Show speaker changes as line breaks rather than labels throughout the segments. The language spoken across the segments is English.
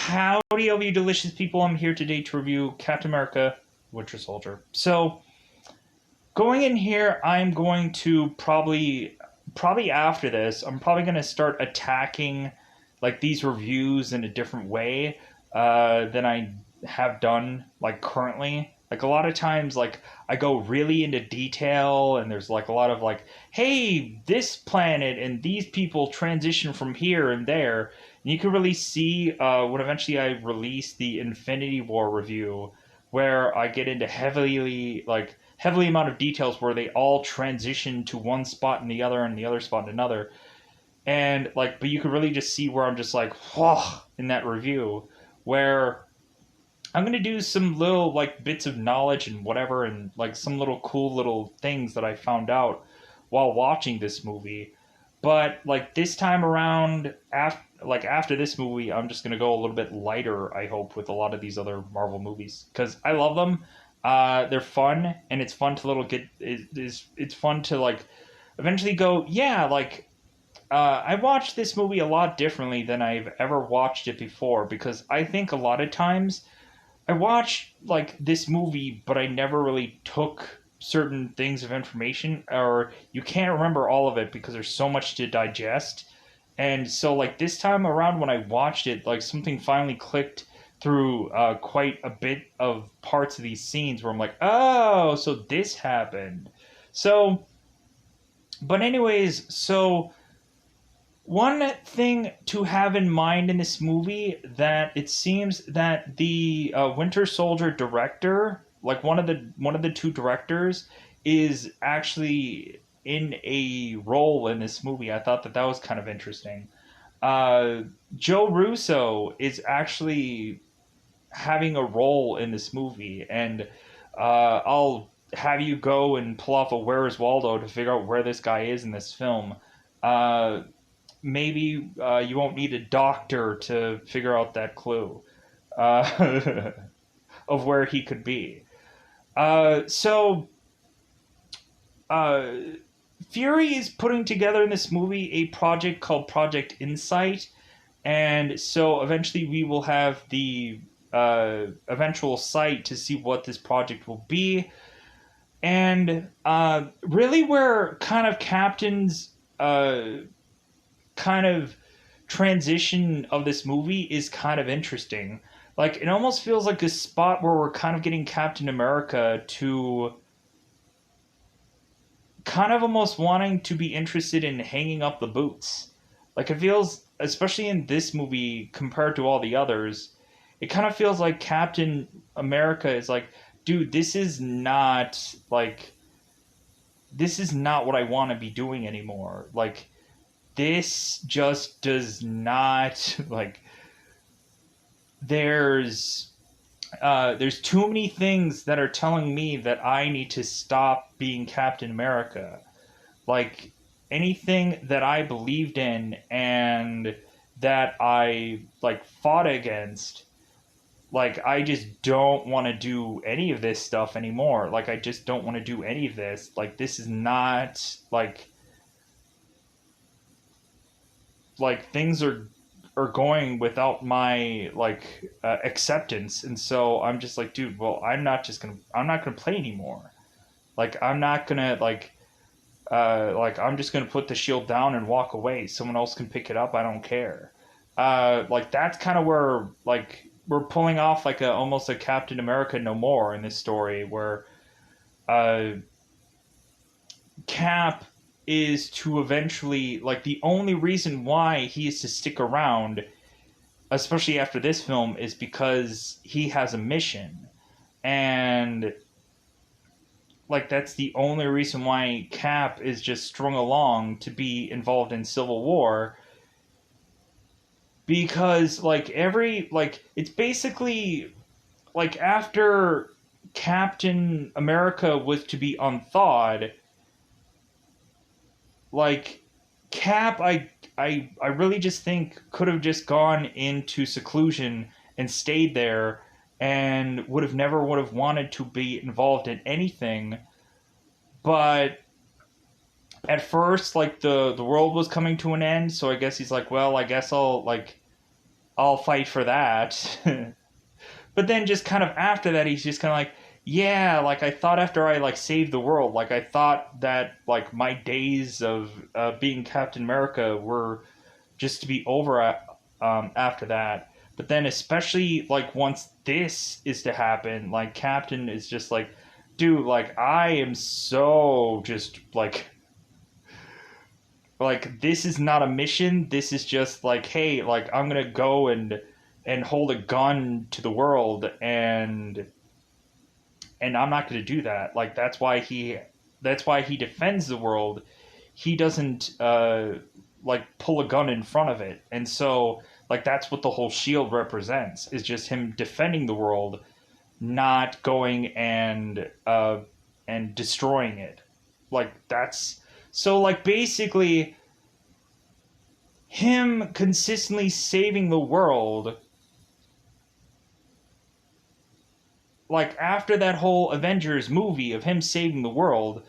Howdy, all you delicious people. I'm here today to review Captain America Winter Soldier. So, going in here, I'm going to probably after this, I'm probably going to start attacking like these reviews in a different way than I have done like currently. Like a lot of times, like I go really into detail, and there's like a lot of like, hey, this planet and these people transition from here and there. And you can really see when eventually I release the Infinity War review, where I get into heavily amount of details where they all transition to one spot and the other spot and another. And like, but you can really just see where I'm just like, whoa, in that review, where I'm gonna do some little like bits of knowledge and whatever, and like some little cool little things that I found out while watching this movie. But like this time around, after this movie, I'm just gonna go a little bit lighter. I hope with a lot of these other Marvel movies because I love them. They're fun, and it's fun to it's fun to like eventually go, yeah, like I watched this movie a lot differently than I've ever watched it before, because I think a lot of times I watched like this movie, but I never really took certain things of information, or you can't remember all of it because there's so much to digest. And so, like this time around, when I watched it, like something finally clicked through quite a bit of parts of these scenes where I'm like, oh, so this happened. So, but anyways, so one thing to have in mind in this movie, that it seems that the Winter Soldier director, like one of the two directors, is actually in a role in this movie. I thought that that was kind of interesting. Uh, Joe Russo is actually having a role in this movie, and I'll have you go and pull off a Where Is Waldo to figure out where this guy is in this film. Uh, Maybe you won't need a doctor to figure out that clue uh, of where he could be. So uh, Fury is putting together in this movie a project called Project Insight, and so eventually we will have the eventual site to see what this project will be. And really, where kind of Captain's kind of transition of this movie is kind of interesting. Like it almost feels like a spot where we're kind of getting Captain America to kind of almost wanting to be interested in hanging up the boots. Like it feels, especially in this movie compared to all the others, it kind of feels like Captain America is like, dude, this is not what I want to be doing anymore. Like this just does not like there's there's too many things that are telling me that I need to stop being Captain America. Like anything that I believed in and that I like fought against, like I just don't want to do any of this stuff anymore. Like I just don't want to do any of this. Like this is not like things are going without my acceptance. And so I'm just like, dude, well, I'm not gonna play anymore. Like I'm not gonna like I'm just gonna put the shield down and walk away. Someone else can pick it up, I don't care. Like that's kind of where like we're pulling off like a almost a Captain America No More in this story, where uh Cap is to eventually, like, the only reason why he is to stick around, especially after this film, is because he has a mission. And like that's the only reason why Cap is just strung along to be involved in Civil War, because like it's basically like after Captain America was to be unthawed, like Cap, I really just think could have just gone into seclusion and stayed there, and would have wanted to be involved in anything. But at first, like the world was coming to an end, so I guess he's like, well, I guess I'll fight for that. But then just kind of after that, he's just kind of like, yeah, like I thought after I like saved the world, like I thought that like my days of being Captain America were just to be over after that. But then especially like once this is to happen, like Captain is just like, dude, like I am so just like this is not a mission. This is just like, hey, like I'm gonna go and hold a gun to the world, and I'm not gonna do that. Like that's why he defends the world. He doesn't like pull a gun in front of it, and so like that's what the whole shield represents, is just him defending the world, not going and destroying it. Like that's so like basically him consistently saving the world. Like after that whole Avengers movie of him saving the world,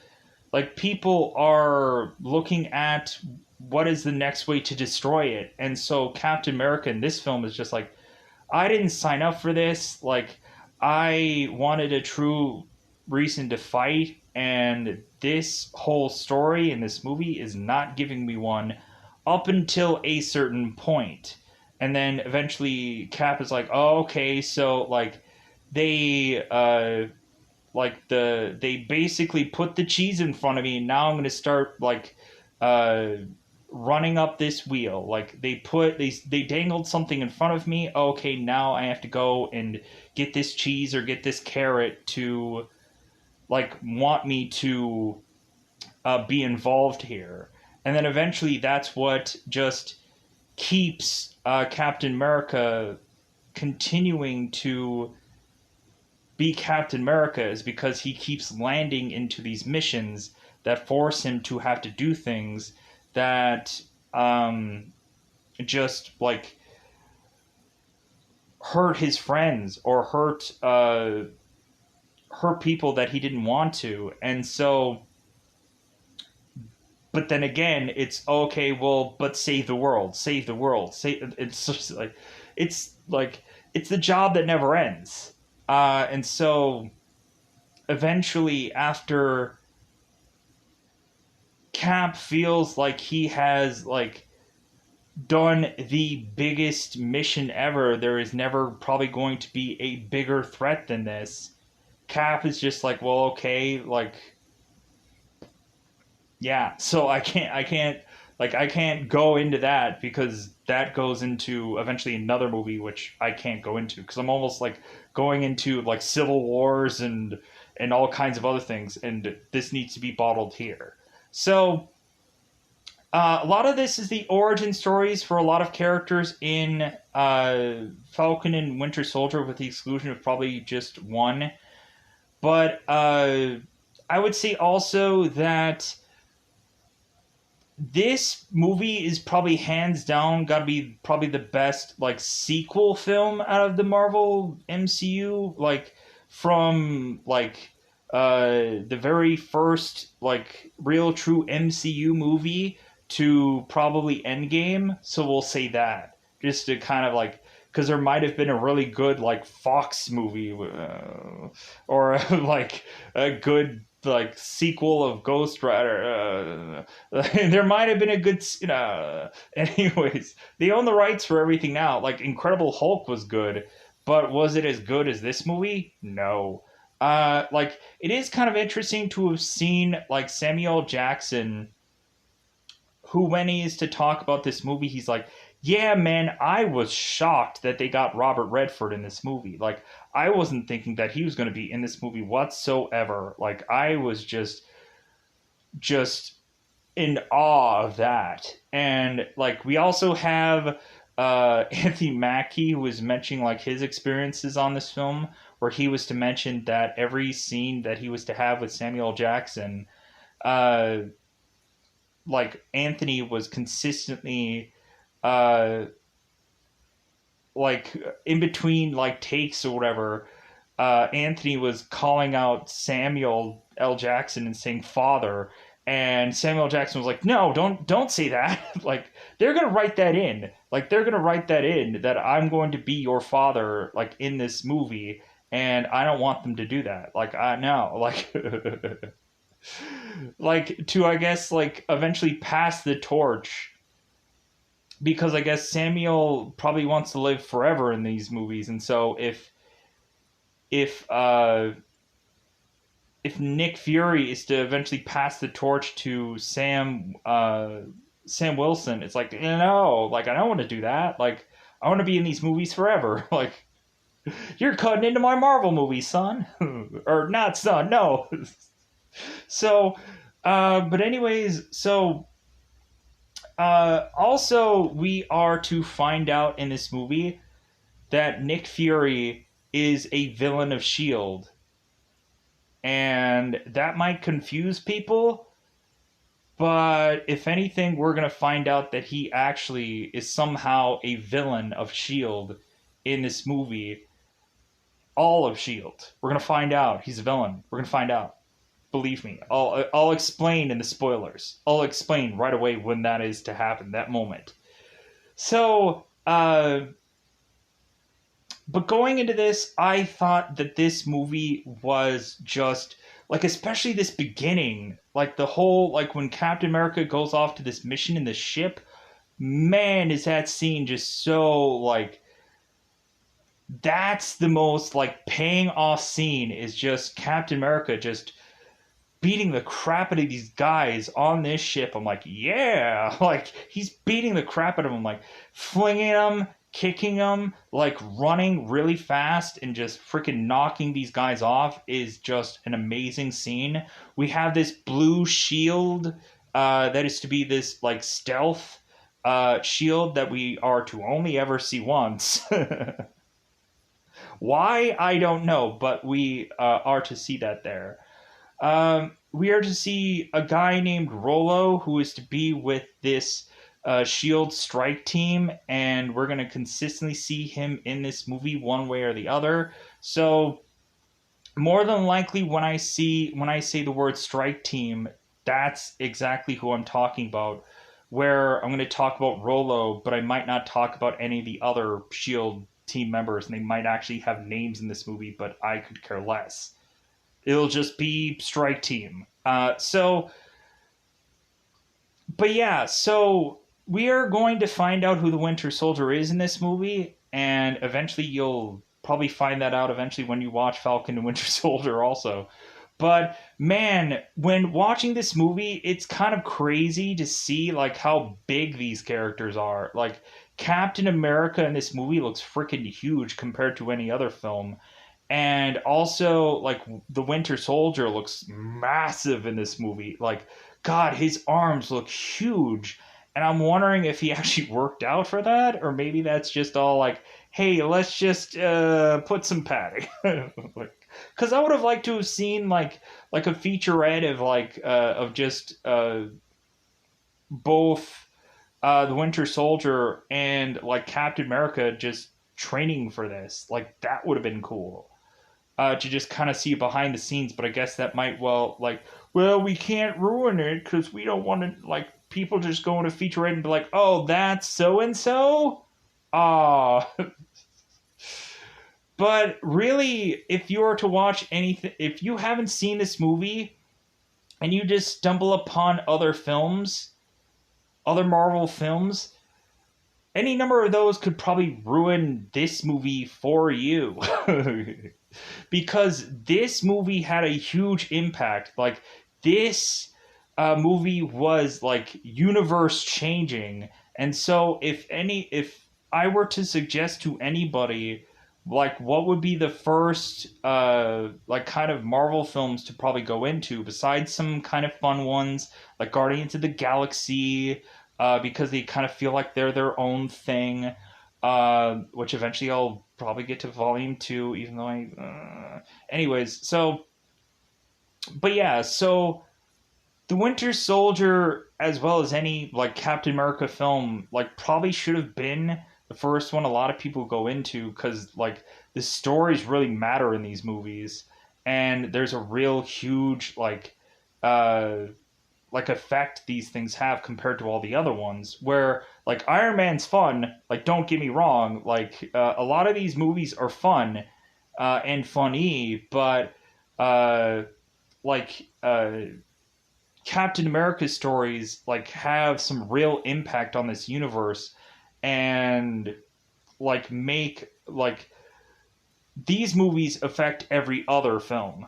like people are looking at what is the next way to destroy it. And so Captain America in this film is just like, I didn't sign up for this. Like I wanted a true reason to fight, and this whole story in this movie is not giving me one up until a certain point. And then eventually Cap is like, oh, okay, so like they they basically put the cheese in front of me, and now I'm gonna start like uh running up this wheel. Like they dangled something in front of me. Okay, now I have to go and get this cheese or get this carrot to like want me to be involved here. And then eventually that's what just keeps Captain America continuing to be Captain America, is because he keeps landing into these missions that force him to have to do things that just like hurt his friends or hurt people that he didn't want to. And so but then again it's okay, well, but save the world, save the world, save. It's just like it's the job that never ends. And so eventually, after Cap feels like he has like done the biggest mission ever, there is never probably going to be a bigger threat than this. Cap is just like, well, okay, like yeah, so I can't go into that because that goes into eventually another movie which I can't go into because I'm almost like going into like civil wars and all kinds of other things, and this needs to be bottled here. So a lot of this is the origin stories for a lot of characters in Falcon and Winter Soldier, with the exclusion of probably just one. But I would say also that this movie is probably hands down got to be probably the best like sequel film out of the Marvel MCU, like from like the very first like real true MCU movie to probably Endgame. So we'll say that just to kind of like, because there might have been a really good like Fox movie or like a good like sequel of Ghost Rider. There might have been a good, anyways, they own the rights for everything now. Like Incredible Hulk was good, but was it as good as this movie? No. Like it is kind of interesting to have seen like Samuel Jackson, who when he is to talk about this movie, he's like, yeah, man, I was shocked that they got Robert Redford in this movie. Like, I wasn't thinking that he was going to be in this movie whatsoever. Like, I was just in awe of that. And like, we also have Anthony Mackie, who was mentioning like his experiences on this film, where he was to mention that every scene that he was to have with Samuel Jackson, uh, like Anthony was consistently uh like in between like takes or whatever, Anthony was calling out Samuel L. Jackson and saying father, And Samuel Jackson was like, no, don't say that. Like, they're gonna write that in. Like, they're gonna write that in that I'm going to be your father, like, in this movie, and I don't want them to do that. Like, I know, like, like to I guess like eventually pass the torch, because I guess Samuel probably wants to live forever in these movies, and so if uh if Nick Fury is to eventually pass the torch to Sam Wilson, it's like, no, like, I don't want to do that. Like, I want to be in these movies forever. Like, you're cutting into my Marvel movies, son. Or not son, no. So but anyways, so also we are to find out in this movie that Nick Fury is a villain of Shield, and that might confuse people. But if anything, we're going to find out that he actually is somehow a villain of S.H.I.E.L.D. in this movie. All of S.H.I.E.L.D. We're going to find out he's a villain. We're going to find out. Believe me. I'll explain in the spoilers. I'll explain right away when that is to happen, that moment. So, but going into this, I thought that this movie was just like, especially this beginning, like the whole, like when Captain America goes off to this mission in the ship. Man, is that scene just so like, that's the most like paying off scene, is just Captain America just beating the crap out of these guys on this ship. I'm like, yeah, like he's beating the crap out of them, like flinging them, kicking them, like running really fast and just freaking knocking these guys off is just an amazing scene. We have this blue shield that is to be this like stealth shield that we are to only ever see once. Why, I don't know, but we are to see that there. We are to see a guy named Rollo who is to be with this Shield strike team, and we're going to consistently see him in this movie one way or the other. So more than likely, when I say the word strike team, that's exactly who I'm talking about. Where I'm going to talk about Rollo, but I might not talk about any of the other Shield team members, and they might actually have names in this movie, but I could care less. It'll just be strike team. But yeah, so we are going to find out who the Winter Soldier is in this movie, and eventually you'll probably find that out eventually when you watch Falcon and Winter Soldier also. But man, when watching this movie, it's kind of crazy to see like how big these characters are. Like Captain America in this movie looks freaking huge compared to any other film. And also, like, the Winter Soldier looks massive in this movie. Like, God, his arms look huge. And I'm wondering if he actually worked out for that, or maybe that's just all like, hey, let's just put some padding. Because I would have liked to have seen like a featurette of of just both the Winter Soldier and like Captain America just training for this. Like, that would have been cool. To just kind of see behind the scenes, but I guess that might well, we can't ruin it because we don't want to, like, people just go into featurette and be like, oh, that's so and so? Ah. But really, if you were to watch anything, if you haven't seen this movie and you just stumble upon other films, other Marvel films, any number of those could probably ruin this movie for you. Because this movie had a huge impact. Like, this movie was like universe changing. And so if I were to suggest to anybody like what would be the first like kind of Marvel films to probably go into, besides some kind of fun ones like Guardians of the Galaxy, because they kind of feel like they're their own thing, which eventually I'll probably get to volume 2, even though anyways, so, but yeah, so the Winter Soldier, as well as any like Captain America film, like probably should have been the first one a lot of people go into, because like the stories really matter in these movies, and there's a real huge like like effect these things have compared to all the other ones. Where like Iron Man's fun, like don't get me wrong, like a lot of these movies are fun and funny, but uh, like Captain America's stories like have some real impact on this universe and like make like these movies affect every other film,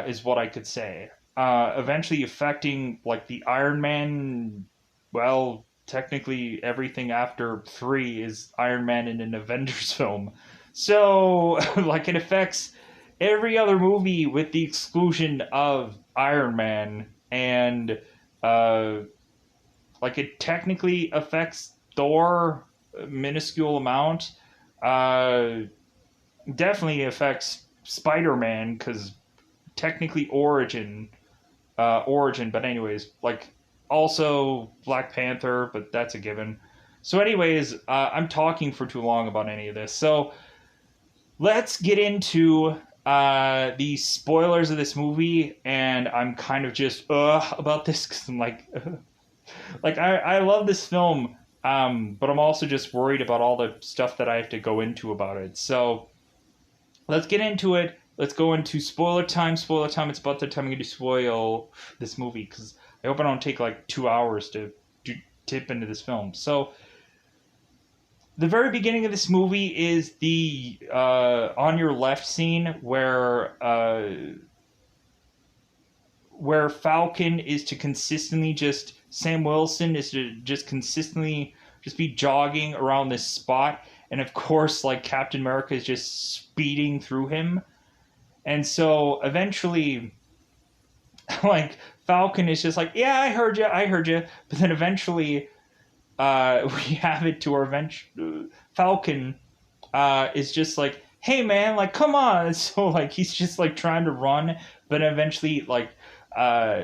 is what I could say. Eventually affecting like the Iron Man. Well, technically everything after 3 is Iron Man in an Avengers film. So like it affects every other movie with the exclusion of Iron Man, and uh, like it technically affects Thor a minuscule amount. Uh, Definitely affects Spider-Man because technically origin, but anyways, like also Black Panther, but that's a given. So anyways, I'm talking for too long about any of this. So let's get into the spoilers of this movie, and I'm kind of just about this because I'm like like I love this film, but I'm also just worried about all the stuff that I have to go into about it. So let's get into it. Let's go into spoiler time. Spoiler time. It's about the time I'm going to spoil this movie because I hope I don't take like 2 hours to tip into this film. So the very beginning of this movie is the on your left scene where Falcon is to consistently just Sam Wilson is to just consistently just be jogging around this spot, and of course like Captain America is just speeding through him, and so eventually like Falcon is just like, yeah, I heard you, but then eventually we have it to our Falcon is just like, hey man, like come on. So like he's just like trying to run, but eventually like uh,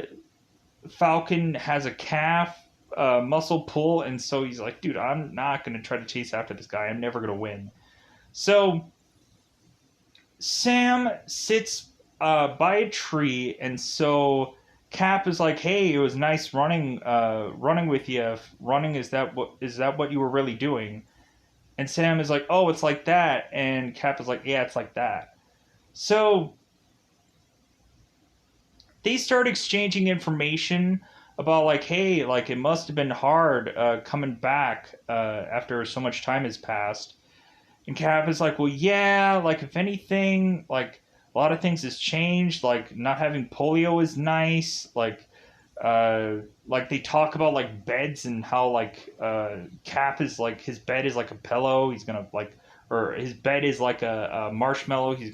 Falcon has a calf muscle pull, and so he's like, dude, I'm not gonna try to chase after this guy. I'm never gonna win. So Sam sits by a tree, and so Cap is like, "Hey, it was nice running with you. Running is that what you were really doing?" And Sam is like, "Oh, it's like that." And Cap is like, "Yeah, it's like that." So they start exchanging information about like, "Hey, like it must have been hard coming back after so much time has passed." And Cap is like, well, yeah, like if anything, like a lot of things has changed. Like not having polio is nice. Like they talk about like beds and how like Cap is like his bed is like a pillow. He's gonna like, or his bed is like a marshmallow. He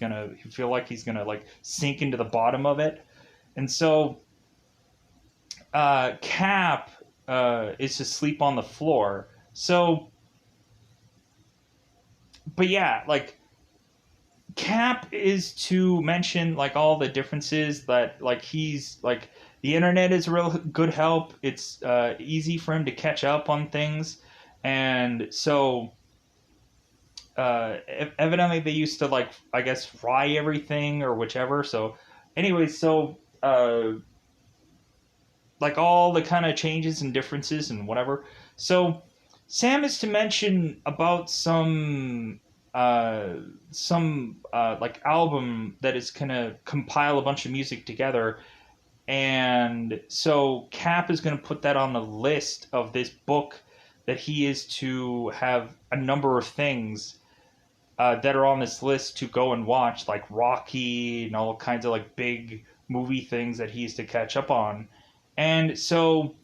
feel like he's gonna like sink into the bottom of it. And so Cap is to sleep on the floor. So, but yeah, like Cap is to mention like all the differences that like he's like the internet is a real good help. It's easy for him to catch up on things, and so evidently they used to like I guess fry everything or whichever. So, anyway, so like all the kind of changes and differences and whatever. So Sam is to mention about some like album that is gonna compile a bunch of music together, and so Cap is gonna put that on the list of this book that he is to have a number of things that are on this list to go and watch, like Rocky and all kinds of like big movie things that he's to catch up on. And so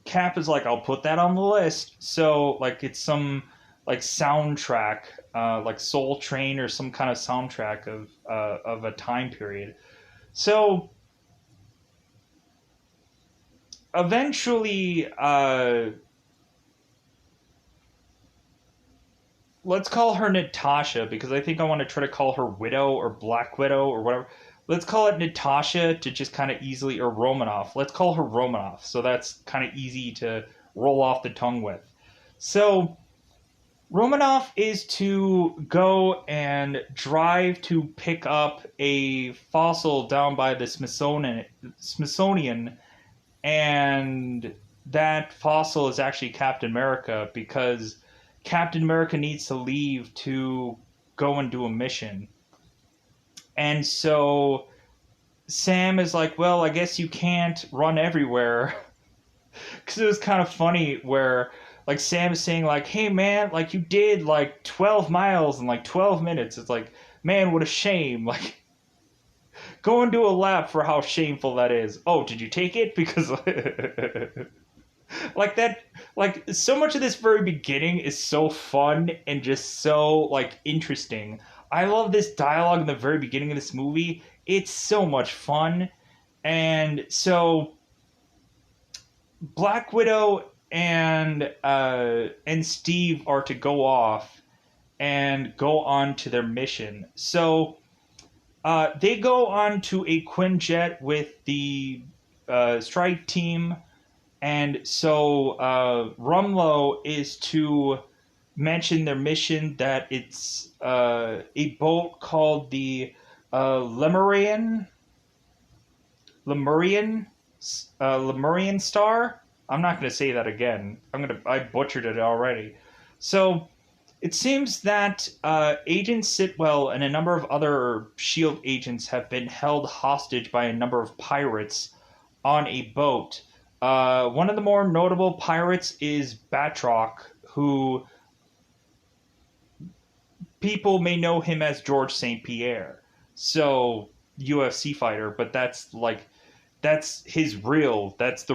Cap is like, I'll put that on the list. So like it's some like soundtrack, like Soul Train or some kind of soundtrack of a time period. So eventually, let's call her Natasha because I think I want to try to call her Widow or Black Widow or whatever. Let's call it Natasha to just kind of easily, or Romanoff. Let's call her Romanoff. So that's kind of easy to roll off the tongue with. So Romanoff is to go and drive to pick up a fossil down by the Smithsonian, and that fossil is actually Captain America because Captain America needs to leave to go and do a mission. And so Sam is like, well, I guess you can't run everywhere. Because it was kind of funny where, like, Sam is saying, like, hey, man, like, you did, like, 12 miles in, like, 12 minutes. It's like, man, what a shame. Like, go and do a lap for how shameful that is. Oh, did you take it? Because, like, that, like, so much of this very beginning is so fun and just so, like, interesting. I love this dialogue in the very beginning of this movie. It's so much fun. And so Black Widow and Steve are to go off and go on to their mission. So they go on to a Quinjet with the strike team, and so Rumlow is to mention their mission that it's a boat called the Lemurian Lemurian Lemurian Star. I'm not going to say that again. I butchered it already. So it seems that Agent Sitwell and a number of other Shield agents have been held hostage by a number of pirates on a boat. One of the more notable pirates is Batroc, who people may know him as George St. Pierre. So UFC fighter, but that's the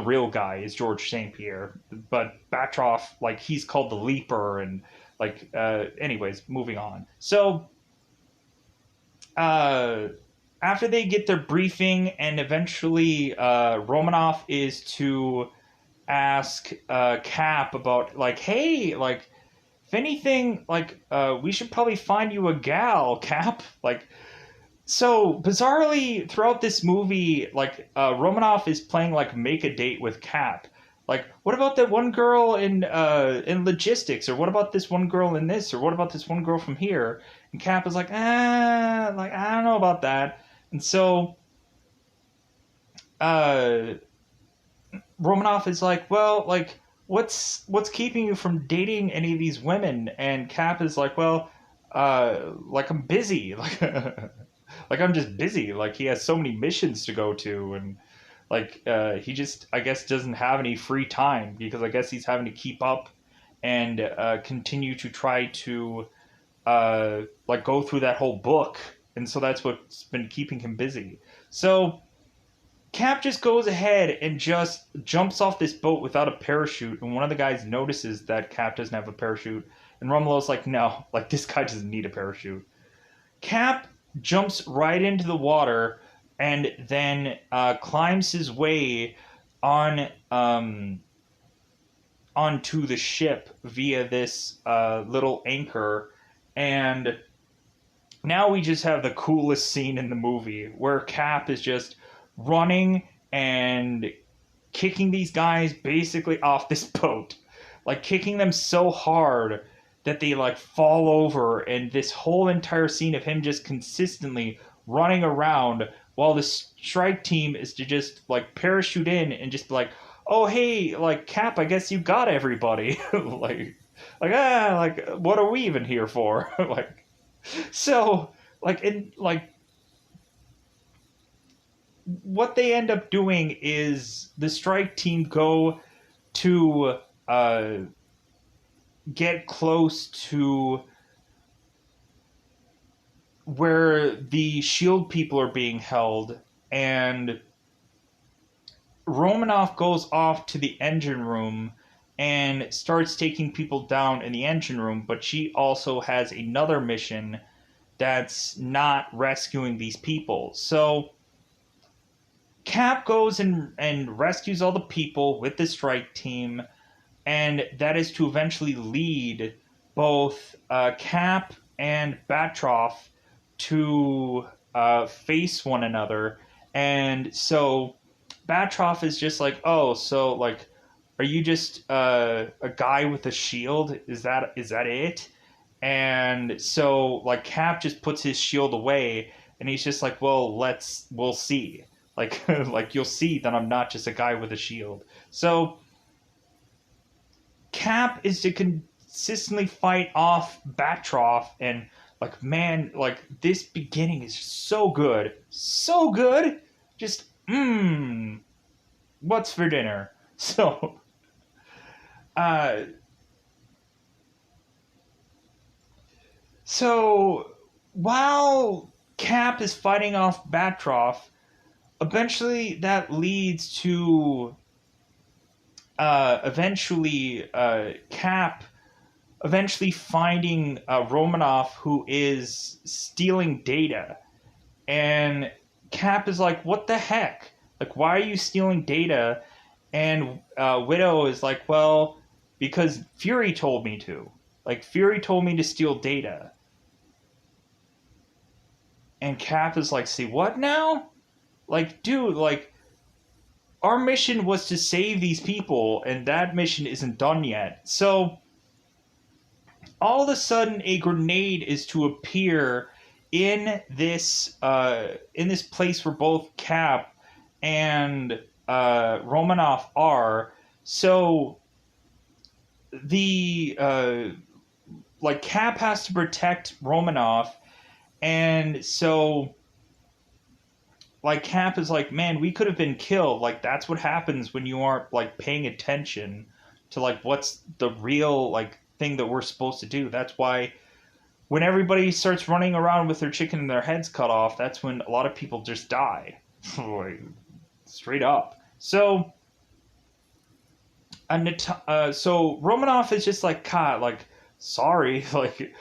real guy is George St. Pierre. But Batroff, like, he's called the Leaper, and like anyways, moving on. So uh after they get their briefing, and eventually Romanoff is to ask Cap about, like, hey, like, if anything, like, we should probably find you a gal, Cap. Like, so bizarrely throughout this movie, like, Romanoff is playing like make a date with Cap. Like, what about that one girl in logistics, or what about this one girl in this, or what about this one girl from here? And Cap is like, like, I don't know about that. And so uh, Romanoff is like, well, like, what's keeping you from dating any of these women? And Cap is like, well, like, I'm busy, like I'm just busy. Like, he has so many missions to go to, and like he just, I guess, doesn't have any free time because I guess he's having to keep up and continue to try to like go through that whole book, and so that's what's been keeping him busy. So Cap just goes ahead and just jumps off this boat without a parachute, and one of the guys notices that Cap doesn't have a parachute, and Romulo's like, no, like, this guy doesn't need a parachute. Cap jumps right into the water and then climbs his way on onto the ship via this little anchor, and now we just have the coolest scene in the movie where Cap is just running and kicking these guys basically off this boat, like kicking them so hard that they like fall over, and this whole entire scene of him just consistently running around while the strike team is to just like parachute in and just be like, oh hey, like, Cap, I guess you got everybody. Like what are we even here for? Like, so, like, in like, what they end up doing is the strike team go to get close to where the shield people are being held, and Romanoff goes off to the engine room and starts taking people down in the engine room, but she also has another mission that's not rescuing these people. So Cap goes and rescues all the people with the strike team, and that is to eventually lead both Cap and Batroff to face one another. And so Batroff is just like, oh, so, like, are you just a guy with a shield? Is that it? And so like Cap just puts his shield away, and he's just like, well, we'll see. Like like you'll see that I'm not just a guy with a shield. So Cap is to consistently fight off Batroc, and like man, like this beginning is just so good, so good. Just what's for dinner? So uh, so while Cap is fighting off Batroc, eventually that leads to Cap eventually finding Romanoff, who is stealing data. And Cap is like, what the heck? Like, why are you stealing data? And Widow is like, well, because Fury told me to. Like, Fury told me to steal data. And Cap is like, see what now? Like, dude, like, our mission was to save these people, and that mission isn't done yet. So all of a sudden a grenade is to appear in this place where both Cap and Romanoff are. So the like Cap has to protect Romanoff, and so like Cap is like, man, we could have been killed. Like that's what happens when you aren't like paying attention to like what's the real like thing that we're supposed to do. That's why when everybody starts running around with their chicken and their heads cut off, that's when a lot of people just die. Straight up. So so Romanoff is just like, God, like, sorry, like,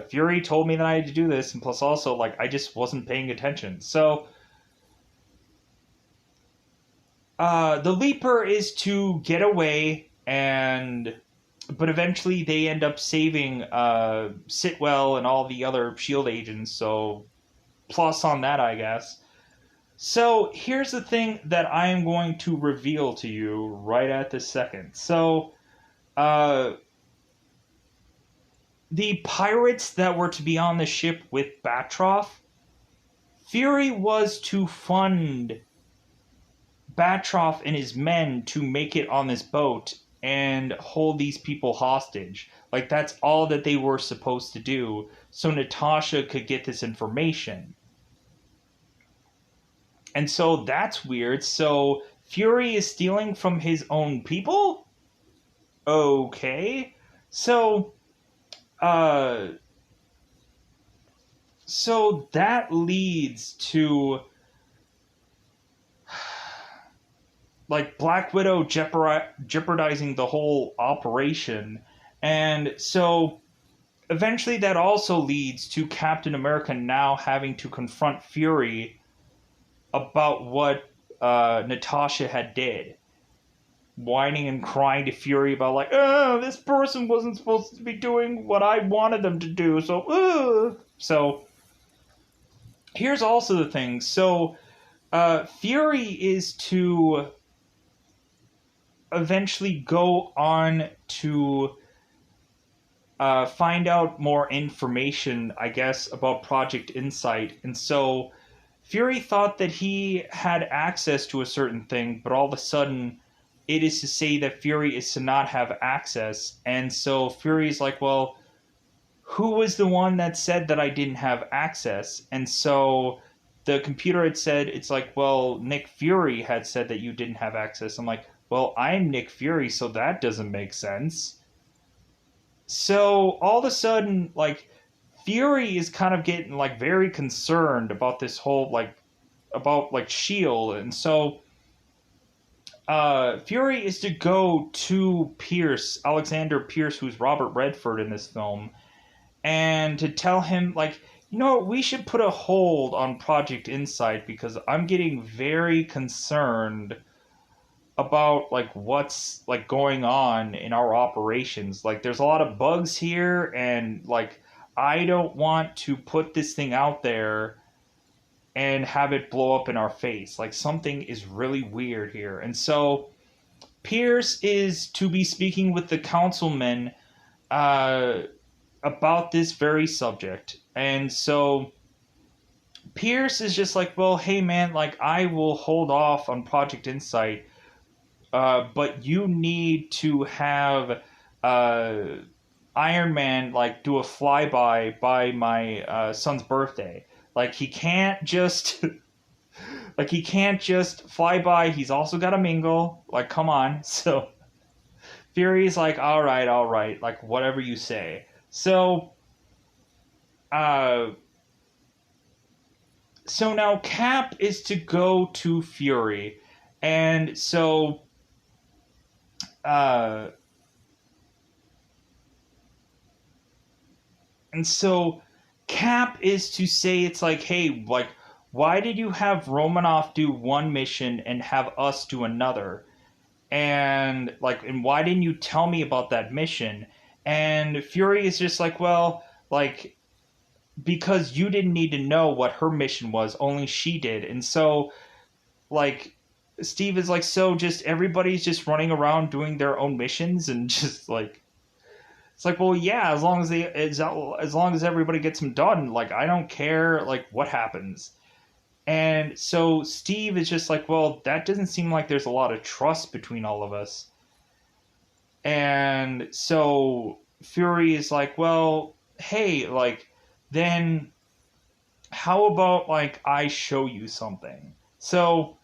Fury told me that I had to do this, and plus also, like, I just wasn't paying attention. So, the Leaper is to get away, but eventually they end up saving, Sitwell and all the other S.H.I.E.L.D. agents, so, plus on that, I guess. So here's the thing that I am going to reveal to you right at this second. So, the pirates that were to be on the ship with Batroc, Fury was to fund Batroc and his men to make it on this boat and hold these people hostage. Like, that's all that they were supposed to do, so Natasha could get this information. And so that's weird. So Fury is stealing from his own people? Okay. So so that leads to like Black Widow jeopardizing the whole operation. And so eventually that also leads to Captain America now having to confront Fury about what Natasha had did, whining and crying to Fury about like, oh, this person wasn't supposed to be doing what I wanted them to do. So here's also the thing. So Fury is to eventually go on to find out more information, I guess, about Project Insight, and so Fury thought that he had access to a certain thing, but all of a sudden it is to say that Fury is to not have access. And so Fury's like, well, who was the one that said that I didn't have access? And so the computer had said, it's like, well, Nick Fury had said that you didn't have access. I'm like, well, I'm Nick Fury, so that doesn't make sense. So all of a sudden, like, Fury is kind of getting like very concerned about this whole about S.H.I.E.L.D. and so Fury is to go to Alexander Pierce, who's Robert Redford in this film, and to tell him like, you know, we should put a hold on Project Insight because I'm getting very concerned about like what's like going on in our operations. Like there's a lot of bugs here, and like I don't want to put this thing out there and have it blow up in our face. Like something is really weird here. And so Pierce is to be speaking with the councilman uh, about this very subject. And so Pierce is just like, well, hey man, like I will hold off on Project Insight, but you need to have uh, Iron Man like do a flyby by my son's birthday. Like he can't just like he can't just fly by. He's also got to mingle. Like come on. So Fury's like, all right, like whatever you say. So uh so now Cap is to go to Fury, and uh so Cap is to say it's like, hey, like why did you have Romanoff do one mission and have us do another? And like, and why didn't you tell me about that mission? And Fury is just like, well, like because you didn't need to know what her mission was, only she did. And so like Steve is like, so just everybody's just running around doing their own missions and just like it's like, well, yeah, as long as everybody gets them done, like I don't care like what happens. And so Steve is just like, well, that doesn't seem like there's a lot of trust between all of us. And so Fury is like, well, hey, like then how about like I show you something? So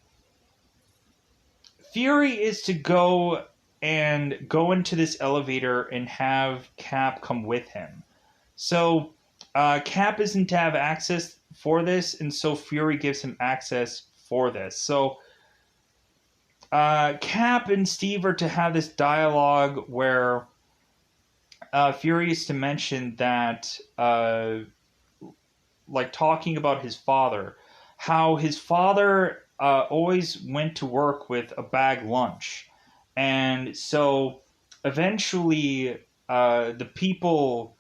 Fury is to go into this elevator and have Cap come with him. So Cap isn't to have access for this, and so Fury gives him access for this. So Cap and Steve are to have this dialogue where Fury is to mention that, like talking about his father, how his father always went to work with a bag lunch. And so eventually the people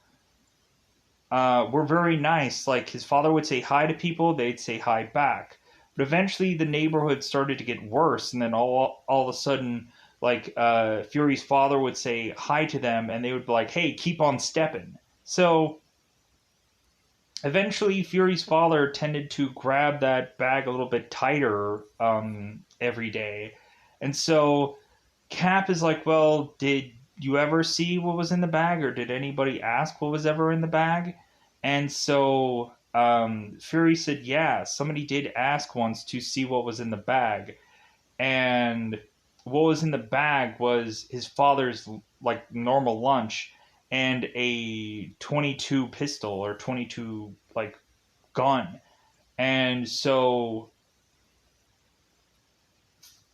were very nice. Like his father would say hi to people, they'd say hi back. But eventually the neighborhood started to get worse, and then all of a sudden, like Fury's father would say hi to them, and they would be like, "Hey, keep on stepping." So eventually, Fury's father tended to grab that bag a little bit tighter every day, and so Cap is like, "Well, did you ever see what was in the bag, or did anybody ask what was ever in the bag?" And so Fury said, "Yeah, somebody did ask once to see what was in the bag." And what was in the bag was his father's like normal lunch and a 22 pistol or 22 like gun. And so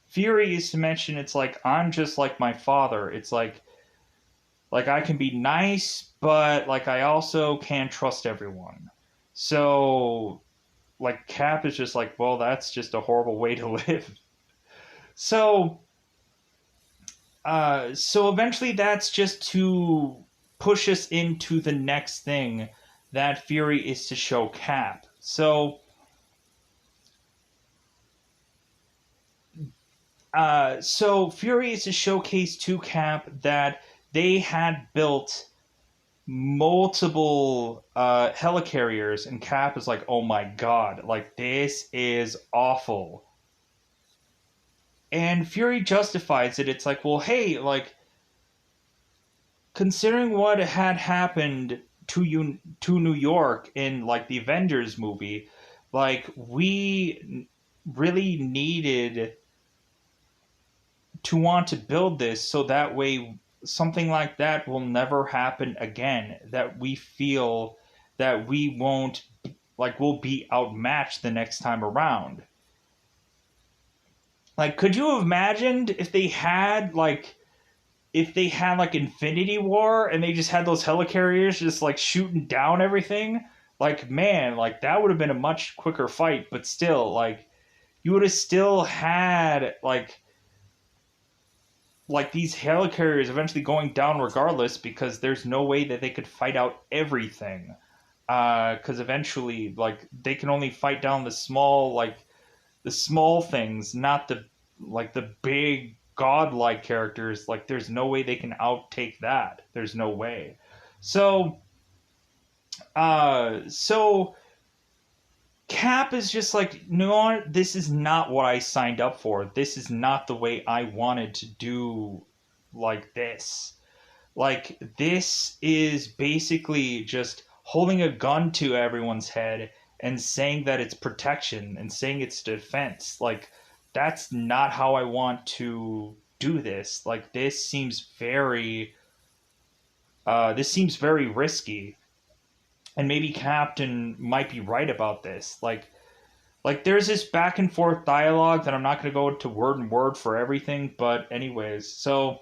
Fury is to mention it's like I'm just like my father. It's like I can be nice, but like I also can't trust everyone. So like Cap is just like, well, that's just a horrible way to live. So so eventually that's just to push us into the next thing that Fury is to show Cap. So Fury is to showcase to Cap that they had built multiple helicarriers, and Cap is like, oh my god, like this is awful. And Fury justifies it. It's like, well, hey, like considering what had happened to New York in like the Avengers movie, like we really needed to want to build this so that way something like that will never happen again. That we feel that we won't like we'll be outmatched the next time around. Like, could you have imagined if they had like Infinity War and they just had those helicarriers just like shooting down everything, like man, like that would have been a much quicker fight, but still, like you would have still had like these helicarriers eventually going down regardless because there's no way that they could fight out everything. Because eventually, like they can only fight down the small things, not the like the big godlike characters. Like, there's no way they can outtake that. There's no way. So, so Cap is just like, no, this is not what I signed up for. This is not the way I wanted to do like this. Like, this is basically just holding a gun to everyone's head and saying that it's protection and saying it's defense. Like, that's not how I want to do this. Like, this seems very risky. And maybe Captain might be right about this. Like there's this back and forth dialogue that I'm not going to go to word and word for everything, but anyways, so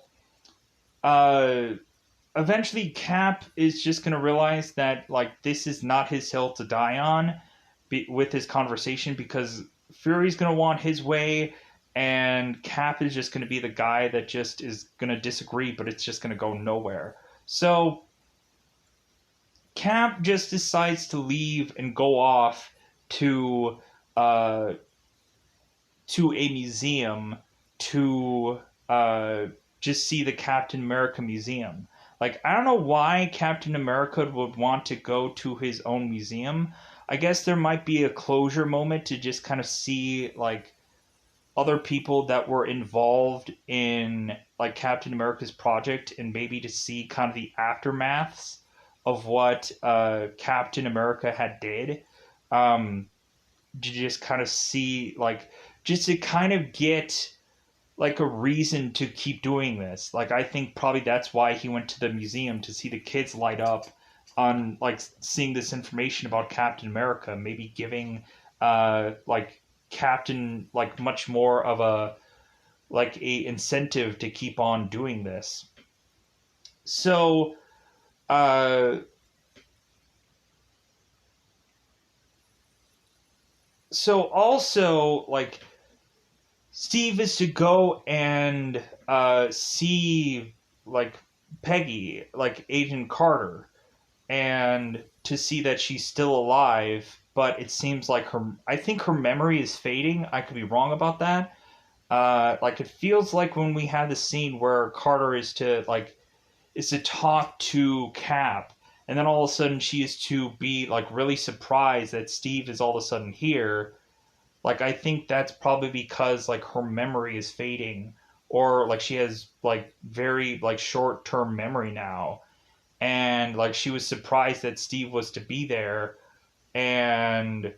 uh eventually Cap is just going to realize that like this is not his hill to die on with his conversation, because Fury's going to want his way and Cap is just going to be the guy that just is going to disagree, but it's just going to go nowhere. So Cap just decides to leave and go off to uh, to a museum to just see the Captain America museum. Like, I don't know why Captain America would want to go to his own museum. I guess there might be a closure moment to just kind of see like other people that were involved in like Captain America's project, and maybe to see kind of the aftermaths of what Captain America had did. To just kind of see like just to kind of get like a reason to keep doing this. Like, I think probably that's why he went to the museum, to see the kids light up on like seeing this information about Captain America, maybe giving like Captain like much more of a like a incentive to keep on doing this. So uh so also like Steve is to go and see like Peggy, like Agent Carter, and to see that she's still alive. But it seems like I think her memory is fading. I could be wrong about that. Like, it feels like when we have the scene where Carter is to talk to Cap, and then all of a sudden she is to be like really surprised that Steve is all of a sudden here. Like, I think that's probably because like her memory is fading, or like she has like very like short term memory now, and like she was surprised that Steve was to be there, and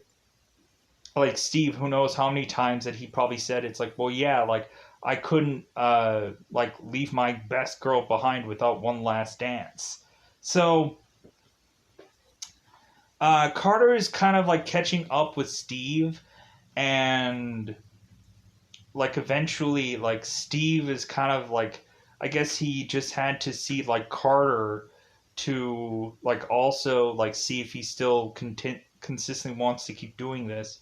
like Steve, who knows how many times that he probably said it's like, well, yeah, like I couldn't like leave my best girl behind without one last dance. So Carter is kind of like catching up with Steve, and like eventually like Steve is kind of like, I guess he just had to see like Carter to like also like see if he still consistently wants to keep doing this.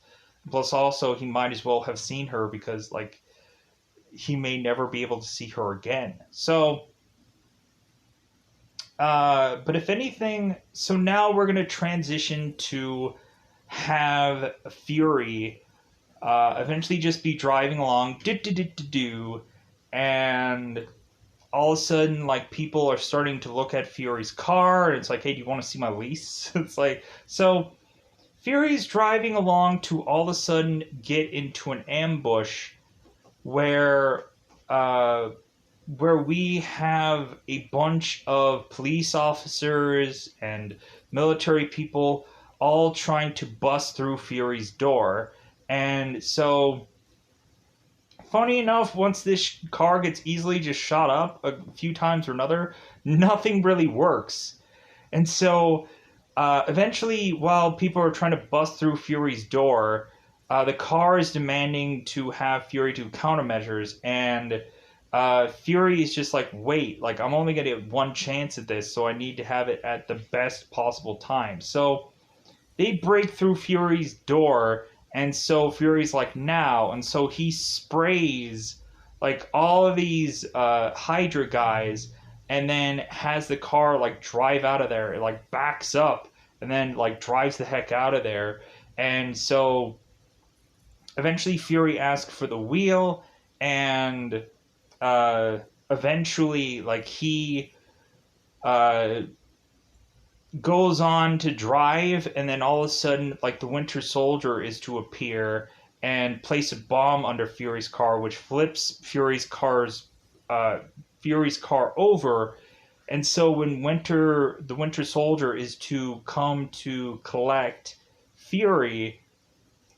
Plus also he might as well have seen her, because like he may never be able to see her again. So but if anything, so now we're going to transition to have Fury eventually just be driving along, and all of a sudden, like, people are starting to look at Fury's car, and it's like, hey, do you want to see my lease? It's like, so Fury's driving along to all of a sudden get into an ambush where, uh, where we have a bunch of police officers and military people all trying to bust through Fury's door. And so, funny enough, once this car gets easily just shot up a few times or another, nothing really works. And so, eventually, while people are trying to bust through Fury's door, the car is demanding to have Fury do countermeasures, and Fury is just like, wait, like, I'm only going to get one chance at this, so I need to have it at the best possible time. So they break through Fury's door, and so Fury's like, now, and so he sprays like all of these Hydra guys, and then has the car like drive out of there. It like backs up and then like drives the heck out of there. And so eventually Fury asks for the wheel, and eventually, like, he uh, goes on to drive, and then all of a sudden, like, the Winter Soldier is to appear and place a bomb under Fury's car, which flips uh, Fury's car over. And so when the Winter Soldier is to come to collect Fury,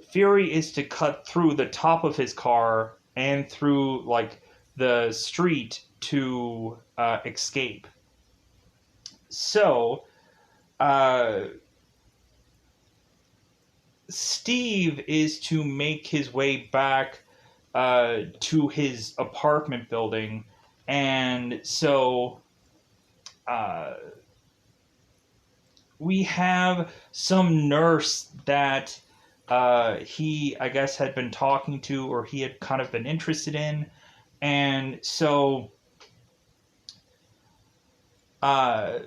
Fury is to cut through the top of his car and through, like, the street to escape. So uh, Steve is to make his way back to his apartment building, and so uh, we have some nurse that he, I guess, had been talking to, or he had kind of been interested in, and so uh,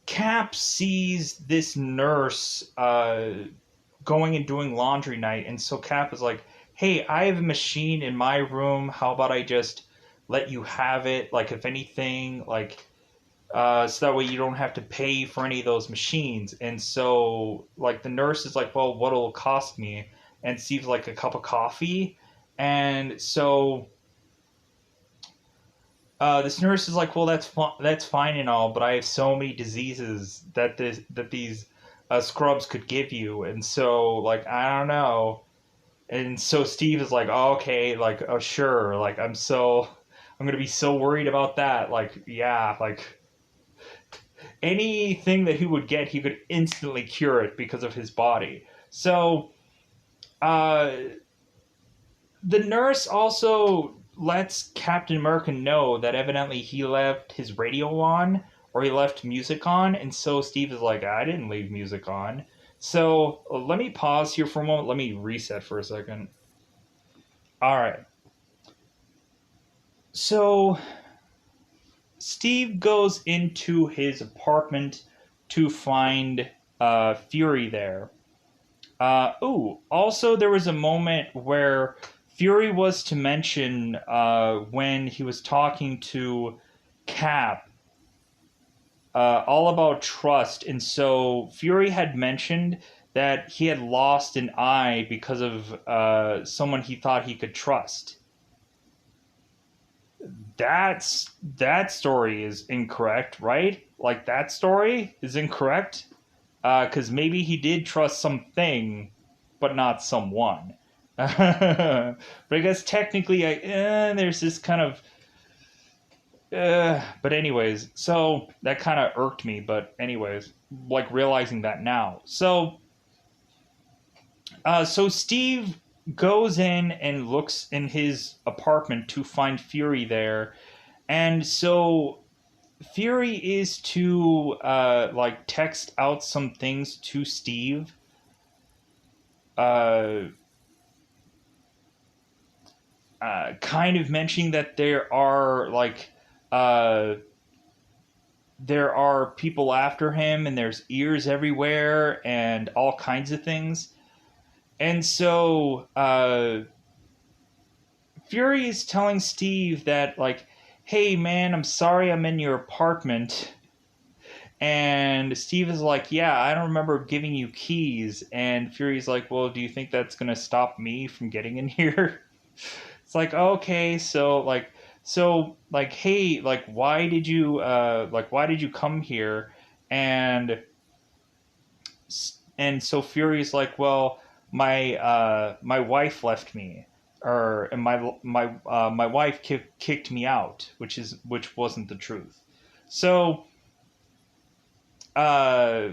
Cap sees this nurse going and doing laundry night, and so Cap is like, hey, I have a machine in my room, how about I just let you have it, like, if anything, like, so that way you don't have to pay for any of those machines. And so, like, the nurse is like, well, what'll it cost me? And Steve's like, a cup of coffee. And so this nurse is like, well, that's fine and all, but I have so many diseases that these scrubs could give you, and so, like, I don't know. And so Steve is like, oh, okay, like, oh, sure, like, I'm gonna be so worried about that, like, yeah, like, anything that he would get, he could instantly cure it because of his body. So, uh, the nurse also lets Captain America know that evidently he left his radio on, or he left music on, and so Steve is like, I didn't leave music on. So let me pause here for a moment. Let me reset for a second. All right. So Steve goes into his apartment to find Fury there. Also, there was a moment where Fury was to mention when he was talking to Cap all about trust. And so Fury had mentioned that he had lost an eye because of someone he thought he could trust. That story is incorrect, right? Like, that story is incorrect because maybe he did trust something, but not someone. But I guess technically, there's this kind of. But anyways, so that kind of irked me. But anyways, like, realizing that now. So Steve goes in and looks in his apartment to find Fury there, and so Fury is to like, text out some things to Steve. Uh, kind of mentioning that uh, there are people after him, and there's ears everywhere, and all kinds of things. And so Fury is telling Steve that, like, hey man, I'm sorry I'm in your apartment. And Steve is like, yeah, I don't remember giving you keys. And Fury's like, well, do you think that's going to stop me from getting in here? It's like, okay, so, hey, like, why did you come here? And so Fury's like, well, my wife left me, and my wife kicked me out, which wasn't the truth. So uh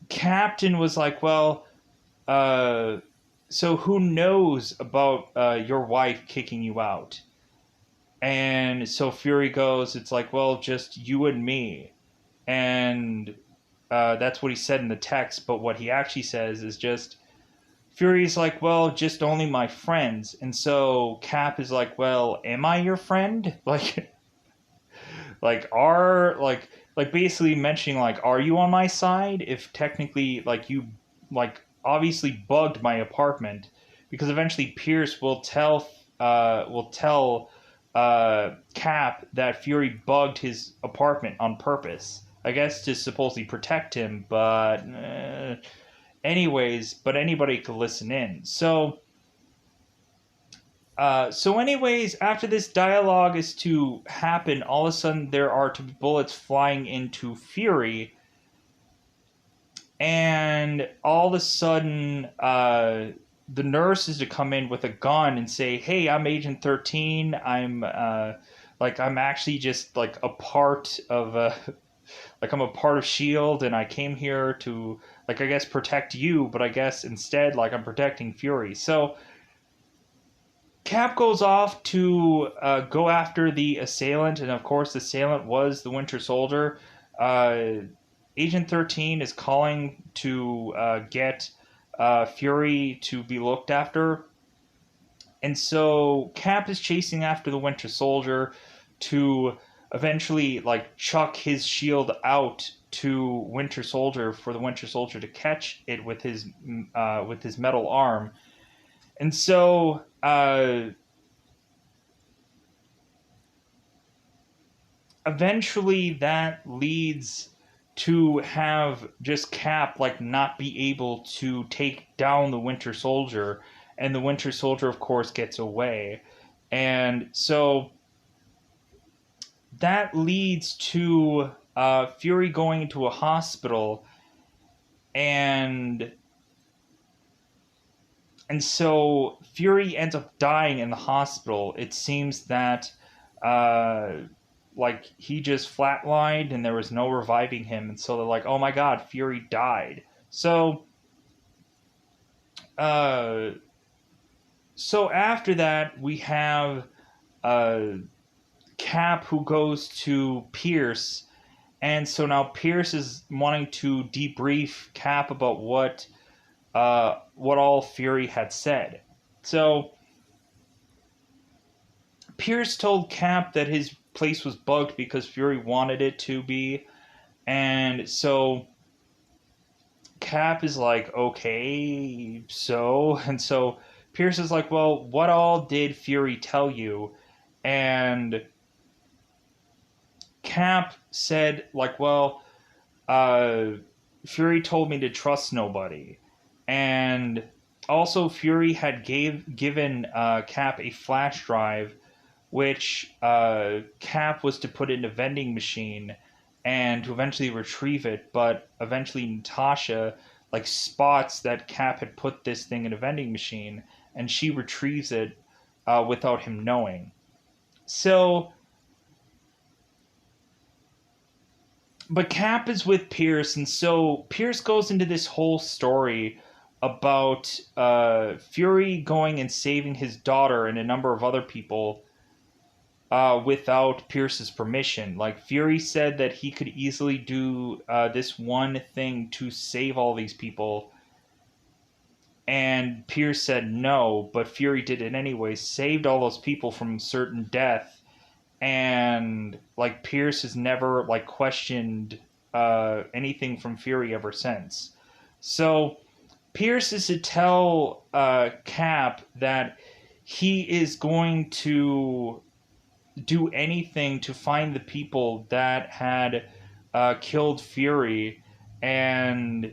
Captain was like, well, uh so who knows about your wife kicking you out? And so Fury goes, it's like, well, just you and me. And that's what he said in the text, but what he actually says is just, Fury's like, well, just only my friends. And so Cap is like, well, am I your friend? Like basically mentioning, like, are you on my side? If technically, like, you, like, obviously bugged my apartment, because eventually Pierce will tell will tell Cap that Fury bugged his apartment on purpose. I guess to supposedly protect him, but anyways, but anybody could listen in. So anyways, after this dialogue is to happen, all of a sudden there are to be bullets flying into Fury, and all of a sudden, the nurse is to come in with a gun and say, "Hey, I'm Agent 13. I'm actually just like a part of like I'm a part of Shield, and I came here to like I guess protect you, but I guess instead like I'm protecting Fury." So Cap goes off to go after the assailant, and of course, the assailant was the Winter Soldier. Uh, Agent 13 is calling to get Fury to be looked after. And so Cap is chasing after the Winter Soldier to eventually like chuck his shield out to Winter Soldier for the Winter Soldier to catch it with his metal arm. And so eventually that leads to have just Cap like not be able to take down the Winter Soldier, and the Winter Soldier of course gets away. And so that leads to Fury going into a hospital, and so Fury ends up dying in the hospital. It seems that like he just flatlined and there was no reviving him, and so they're like, "Oh my God, Fury died." So, uh, so after that we have uh, Cap who goes to Pierce, and so now Pierce is wanting to debrief Cap about what all Fury had said. So Pierce told Cap that his place was bugged because Fury wanted it to be, and so Cap is like, okay, so, and so Pierce is like, well, what all did Fury tell you? And Cap said, like, well, uh, Fury told me to trust nobody. And also, Fury had given Cap a flash drive, which Cap was to put in a vending machine and to eventually retrieve it. But eventually, Natasha like spots that Cap had put this thing in a vending machine, and she retrieves it without him knowing. So, but Cap is with Pierce, and so Pierce goes into this whole story about Fury going and saving his daughter and a number of other people without Pierce's permission. Like, Fury said that he could easily do this one thing to save all these people, and Pierce said no, but Fury did it anyway, saved all those people from certain death, and like Pierce has never like questioned anything from Fury ever since. So Pierce is to tell Cap that he is going to do anything to find the people that had killed Fury, and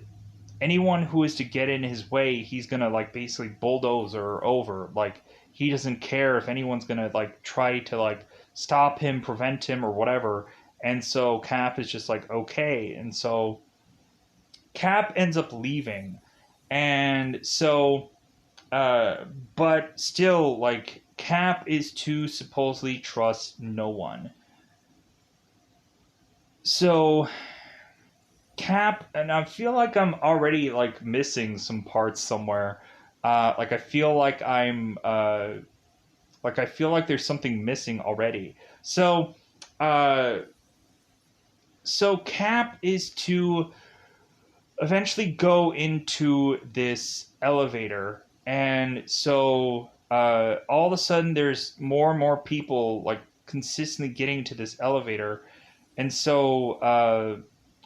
anyone who is to get in his way, he's gonna like basically bulldoze or over. Like, he doesn't care if anyone's gonna like try to like stop him, prevent him, or whatever. And so Cap is just like, okay. And so Cap ends up leaving, and so but still, like, Cap is to supposedly trust no one. So Cap, and I feel like I'm already like missing some parts somewhere. Like I feel like I feel like there's something missing already. So, uh, so Cap is to eventually go into this elevator, and so all of a sudden there's more and more people like consistently getting to this elevator, and so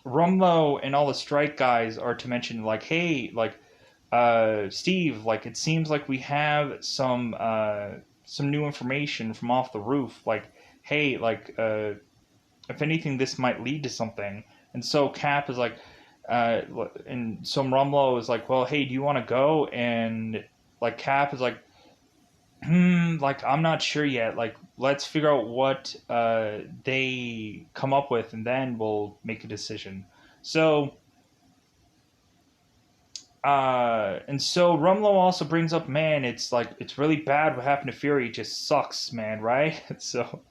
Rumlow and all the strike guys are to mention like, hey, like Steve, like it seems like we have some some new information from off the roof, like, hey, like, if anything, this might lead to something. And so Cap is like, and so Rumlow is like, well, hey, do you want to go? And like Cap is like, like I'm not sure yet. Like, let's figure out what they come up with, and then we'll make a decision. So, and so Rumlow also brings up, man, it's like it's really bad what happened to Fury. It just sucks, man, right? So,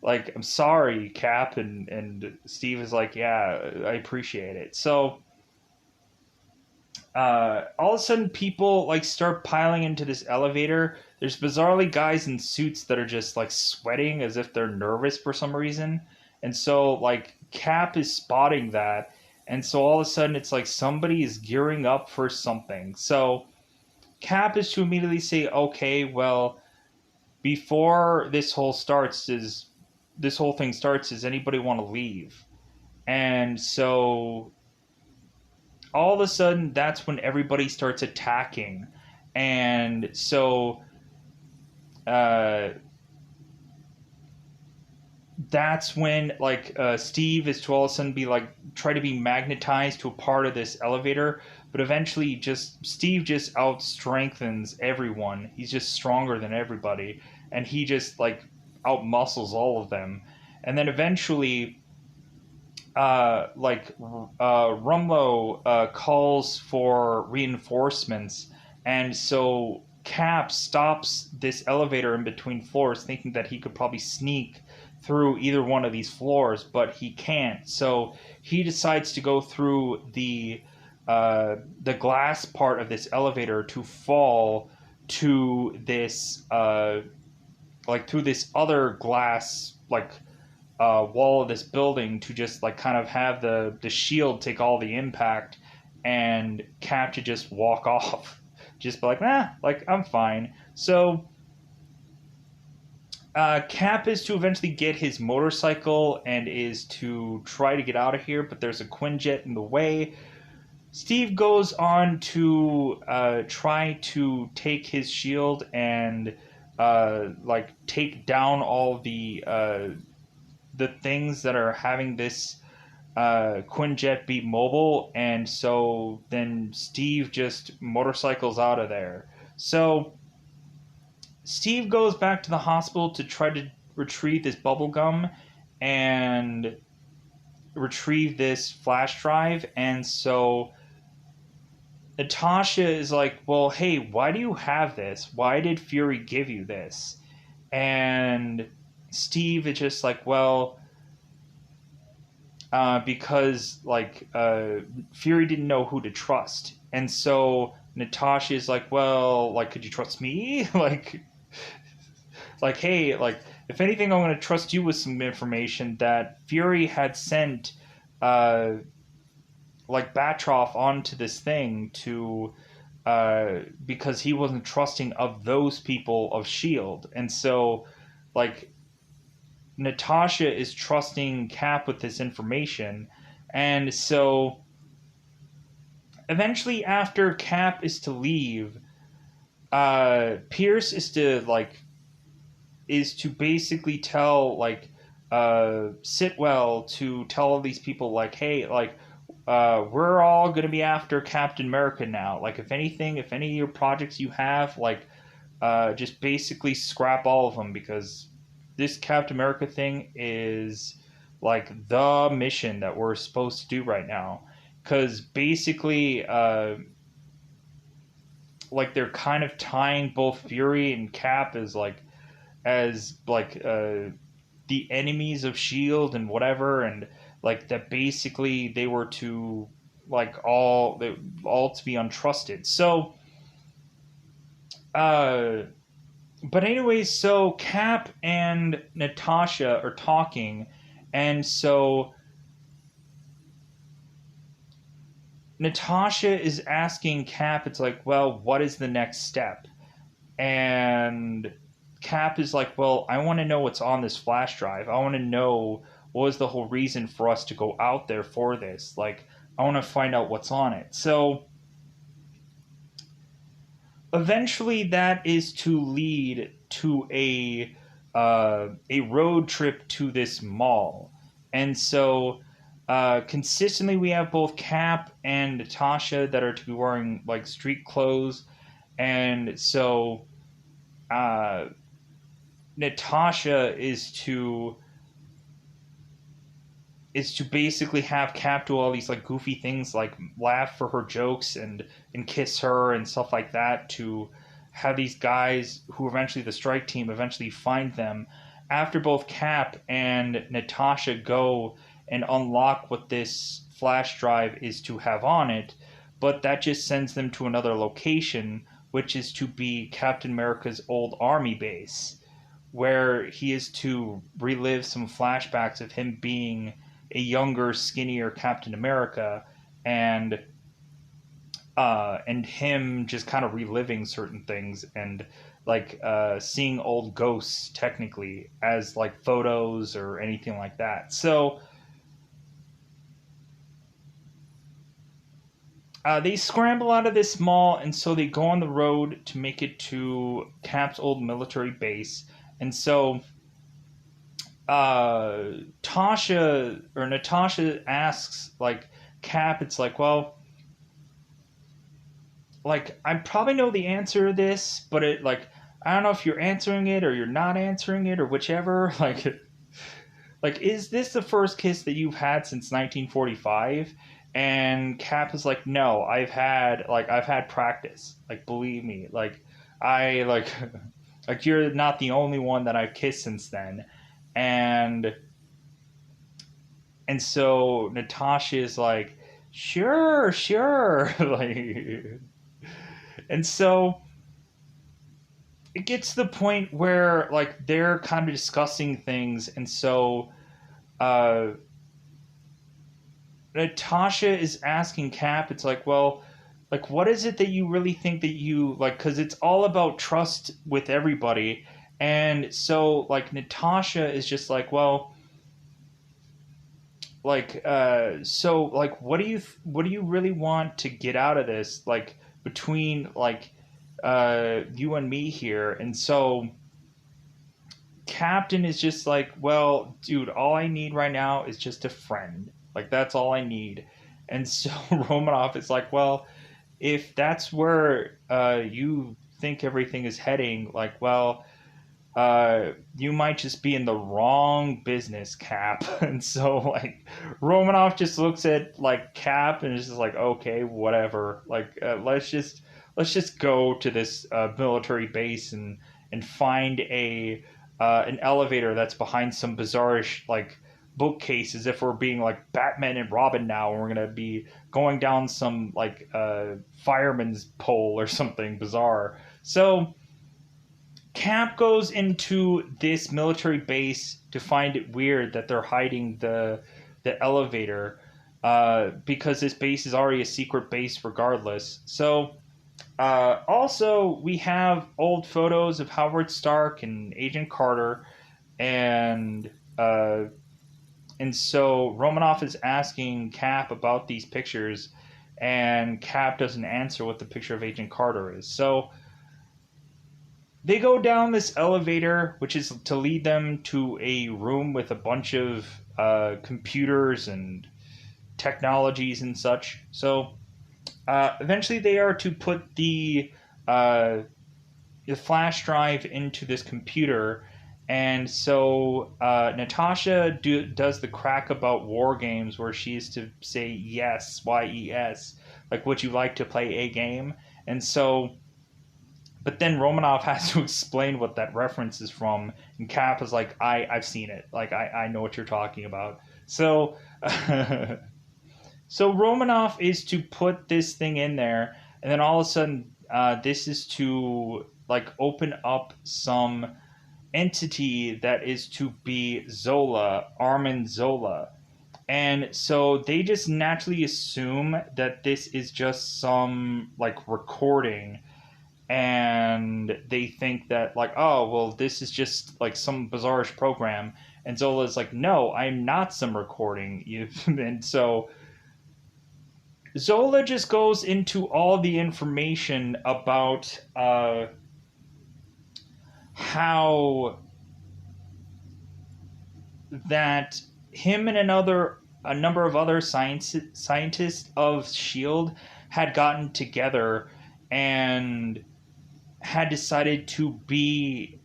like, I'm sorry, Cap, and Steve is like, yeah, I appreciate it. So, all of a sudden people like start piling into this elevator. There's bizarrely guys in suits that are just like sweating as if they're nervous for some reason. And so like Cap is spotting that. And so all of a sudden it's like somebody is gearing up for something. So Cap is to immediately say, okay, well, before this whole thing starts, does anybody want to leave? And so all of a sudden that's when everybody starts attacking. And so uh, that's when like Steve is to all of a sudden be like try to be magnetized to a part of this elevator, but eventually just Steve just out strengthens everyone. He's just stronger than everybody, and he just like out muscles all of them. And then eventually Rumlow calls for reinforcements, and so Cap stops this elevator in between floors, thinking that he could probably sneak through either one of these floors, but he can't. So he decides to go through the glass part of this elevator to fall to this like through this other glass like wall of this building to just like kind of have the shield take all the impact and Cap to just walk off, just be like, nah, like I'm fine. So Cap is to eventually get his motorcycle and is to try to get out of here, but there's a Quinjet in the way. Steve goes on to try to take his shield and like take down all the things that are having this Quinjet be mobile, and so then Steve just motorcycles out of there. So Steve goes back to the hospital to try to retrieve this bubble gum and retrieve this flash drive, and so Natasha is like, well, hey, why do you have this? Why did Fury give you this? And Steve is just like, well, because like Fury didn't know who to trust, and so Natasha is like, well, like, could you trust me? like, hey, like, if anything, I'm going to trust you with some information that Fury had sent, like Batroff onto this thing to, because he wasn't trusting of those people of Shield, and so, like, Natasha is trusting Cap with this information, and so eventually after Cap is to leave, Pierce is to basically tell like Sitwell to tell all these people like, hey, like we're all gonna be after Captain America now. Like if anything, if any of your projects you have, like just basically scrap all of them because this Captain America thing is like the mission that we're supposed to do right now. Because basically, like they're kind of tying both Fury and Cap as the enemies of Shield and whatever, and like that basically they were to like all to be untrusted. So, but anyways, so Cap and Natasha are talking, and so Natasha is asking Cap, it's like, well, what is the next step? And Cap is like, well, I want to know what's on this flash drive. I want to know what was the whole reason for us to go out there for this. Like, I want to find out what's on it. So, eventually that is to lead to a road trip to this mall. And so consistently we have both Cap and Natasha that are to be wearing like street clothes. And so uh, Natasha is to basically have Cap do all these like goofy things, like laugh for her jokes and kiss her and stuff like that, to have these guys who eventually the strike team eventually find them after both Cap and Natasha go and unlock what this flash drive is to have on it. But that just sends them to another location, which is to be Captain America's old army base, where he is to relive some flashbacks of him being a younger, skinnier Captain America, and him just kind of reliving certain things and like seeing old ghosts technically as like photos or anything like that. So they scramble out of this mall, and so they go on the road to make it to Cap's old military base. And so Natasha asks like Cap, it's like, well, like I probably know the answer to this, but it like I don't know if you're answering it or you're not answering it or whichever. Like is this the first kiss that you've had since 1945? And Cap is like, no, I've had practice. Like believe me, like I like like you're not the only one that I've kissed since then. And so Natasha is like, sure, sure. Like, and so it gets to the point where like they're kind of discussing things, and so uh, Natasha is asking Cap, it's like, well, like what is it that you really think that you like? Because it's all about trust with everybody, and so like Natasha is just like, well, like so like what do you really want to get out of this, like between like you and me here? And so Captain is just like, well, dude, all I need right now is just a friend. Like that's all I need. And so Romanoff is like, well, if that's where you think everything is heading, like, well, you might just be in the wrong business, Cap. And so like Romanoff just looks at like Cap and is just like, okay, whatever. Like let's just go to this military base and find a an elevator that's behind some bizarrish like bookcase, as if we're being like Batman and Robin now, and we're gonna be going down some like fireman's pole or something bizarre. So Cap goes into this military base to find it weird that they're hiding the elevator, because this base is already a secret base regardless. So also we have old photos of Howard Stark and Agent Carter, and so Romanoff is asking Cap about these pictures, and Cap doesn't answer what the picture of Agent Carter is. So they go down this elevator, which is to lead them to a room with a bunch of computers and technologies and such. So eventually they are to put the flash drive into this computer. And so Natasha does the crack about war games, where she is to say yes, yes, like would you like to play a game? And so but then Romanoff has to explain what that reference is from, and Cap is like, I've seen it. Like, I know what you're talking about. So, so Romanoff is to put this thing in there, and then all of a sudden, this is to, like, open up some entity that is to be Zola, Armin Zola. And so they just naturally assume that this is just some, like, recording, and they think that like, oh well, this is just like some bizarrish program. And Zola's like, no, I'm not some recording. And so Zola just goes into all the information about how that him and a number of other scientists of Shield had gotten together and had decided to be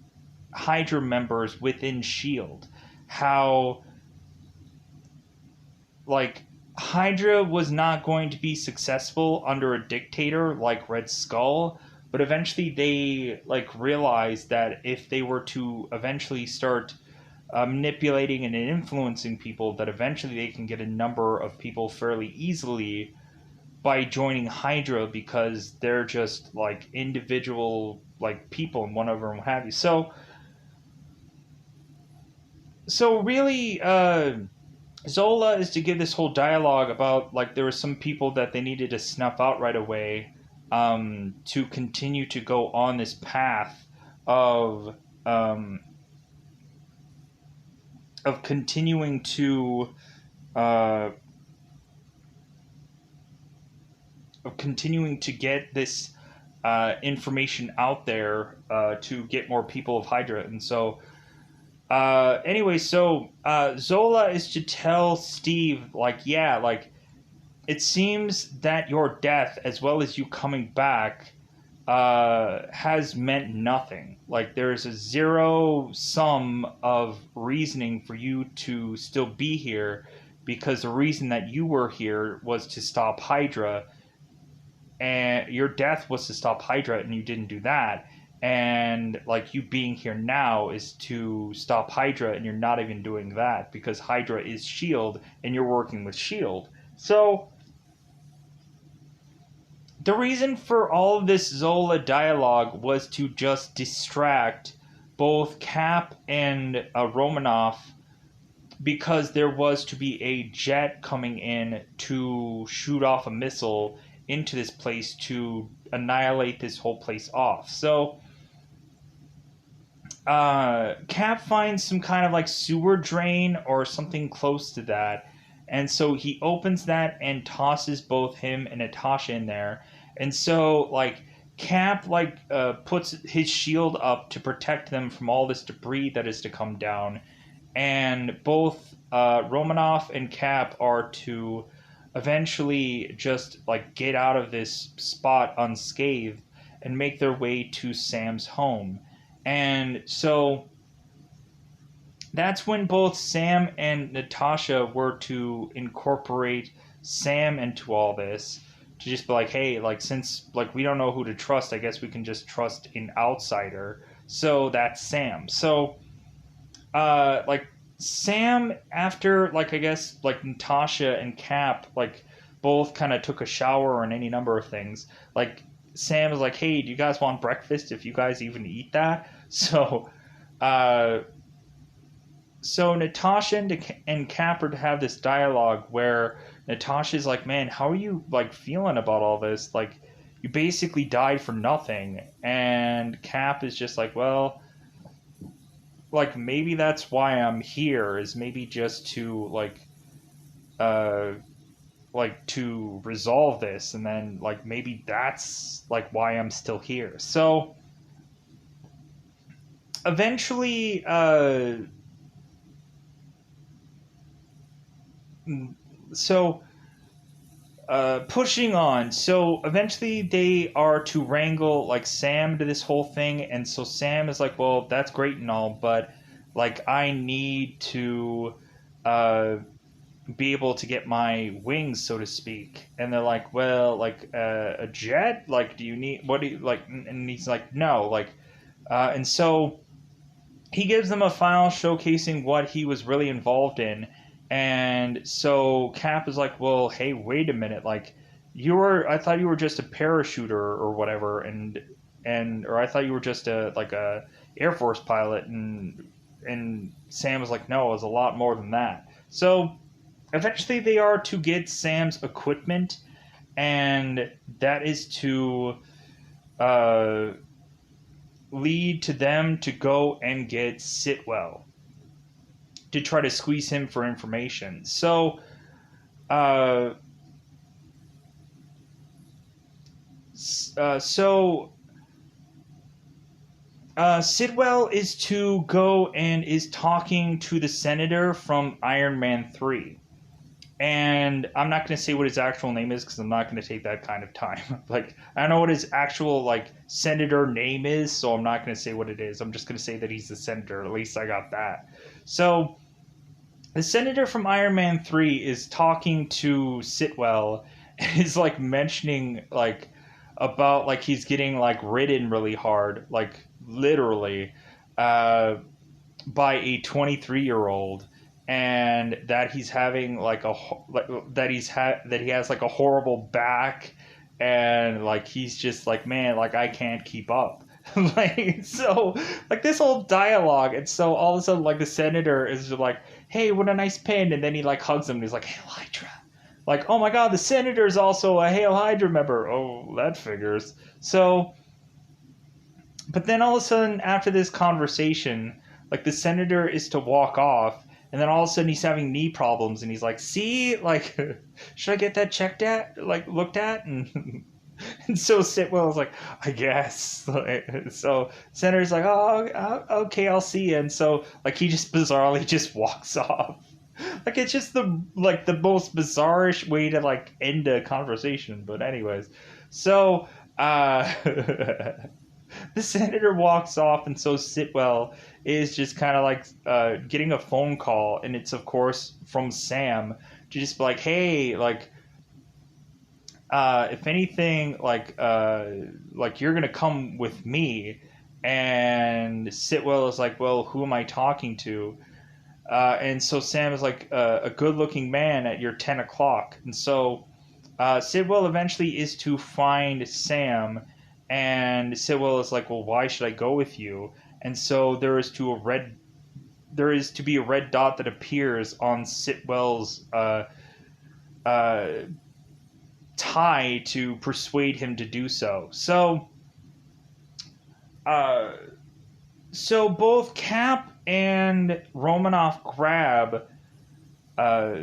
Hydra members within Shield. How like Hydra was not going to be successful under a dictator like Red Skull, but eventually they like realized that if they were to eventually start manipulating and influencing people, that eventually they can get a number of people fairly easily by joining Hydra because they're just like individual like people and whatever and what have you. So really, Zola is to give this whole dialogue about like there were some people that they needed to snuff out right away, to continue to go on this path of um, continuing to uh, get this information out there to get more people of Hydra. And so anyway, so Zola is to tell Steve, like, yeah, like, it seems that your death, as well as you coming back, has meant nothing. Like, there's a zero sum of reasoning for you to still be here, because the reason that you were here was to stop Hydra, and your death was to stop Hydra, and you didn't do that. And like you being here now is to stop Hydra, and you're not even doing that because Hydra is Shield, and you're working with Shield. So the reason for all of this Zola dialogue was to just distract both Cap and Romanoff, because there was to be a jet coming in to shoot off a missile into this place to annihilate this whole place off. So Cap finds some kind of like sewer drain or something close to that, and so he opens that and tosses both him and Natasha in there. And so like Cap like puts his shield up to protect them from all this debris that is to come down, and both Romanoff and Cap are to eventually just like get out of this spot unscathed and make their way to Sam's home. And so that's when both Sam and Natasha were to incorporate Sam into all this, to just be like, hey, like, since like we don't know who to trust, I guess we can just trust an outsider. So that's Sam. So like Sam, after like I guess like Natasha and Cap like both kind of took a shower and any number of things, like Sam is like, hey, do you guys want breakfast, if you guys even eat that? So uh so Natasha and Cap are to have this dialogue where Natasha's like, man, how are you like feeling about all this? Like, you basically died for nothing. And Cap is just like, well, like maybe that's why I'm here, is maybe just to uh to resolve this, and then like maybe that's like why I'm still here. So eventually so pushing on. So eventually they are to wrangle like Sam to this whole thing, and so Sam is like, well, that's great and all, but like I need to uh be able to get my wings, so to speak. And they're like, well, like a jet, like do you need, what do you like? And he's like, no, like and so he gives them a file showcasing what he was really involved in. And so Cap is like, well, hey, wait a minute, like I thought you were just a parachuter or whatever, and or I thought you were just a like a Air Force pilot. And Sam was like, no, it was a lot more than that. So eventually they are to get Sam's equipment, and that is to uh, lead to them to go and get Sitwell to try to squeeze him for information. So uh, so Sidwell is to go and is talking to the senator from Iron Man 3. And I'm not going to say what his actual name is because I'm not going to take that kind of time. Like, I don't know what his actual, like, senator name is, so I'm not going to say what it is. I'm just going to say that he's the senator. At least I got that. So, the senator from Iron Man 3 is talking to Sitwell and is, like, mentioning, like, about, like, he's getting, like, ridden really hard, like, literally, uh, by a 23-year-old, and that he's having like that he has like a horrible back, and like he's just like, man, like I can't keep up. Like, so like this whole dialogue, and so all of a sudden like the senator is just like, hey, what a nice pen, and then he like hugs him and he's like, Hail Hydra. Like, oh my god, the senator is also a Hail Hydra member. Oh, that figures. So, but then all of a sudden, after this conversation, like the senator is to walk off, and then all of a sudden he's having knee problems, and he's like, "See, like, should I get that checked at, like, looked at?" And and so Sitwell is like, "I guess." So senator's like, "Oh, okay, I'll see you." And so like he just bizarrely just walks off. Like it's just the most bizarrish way to like end a conversation. But anyways, so the senator walks off, and so Sitwell is just kind of like getting a phone call, and it's of course from Sam to just be like, hey, like if anything, like you're gonna come with me. And Sitwell is like, well, who am I talking to? And so Sam is like a good-looking man at your 10 o'clock. And so Sidwell eventually is to find Sam, and Sidwell is like, well, why should I go with you? And so there is to be a red dot that appears on Sitwell's uh, tie to persuade him to do so. Uh, so both Cap and Romanoff uh,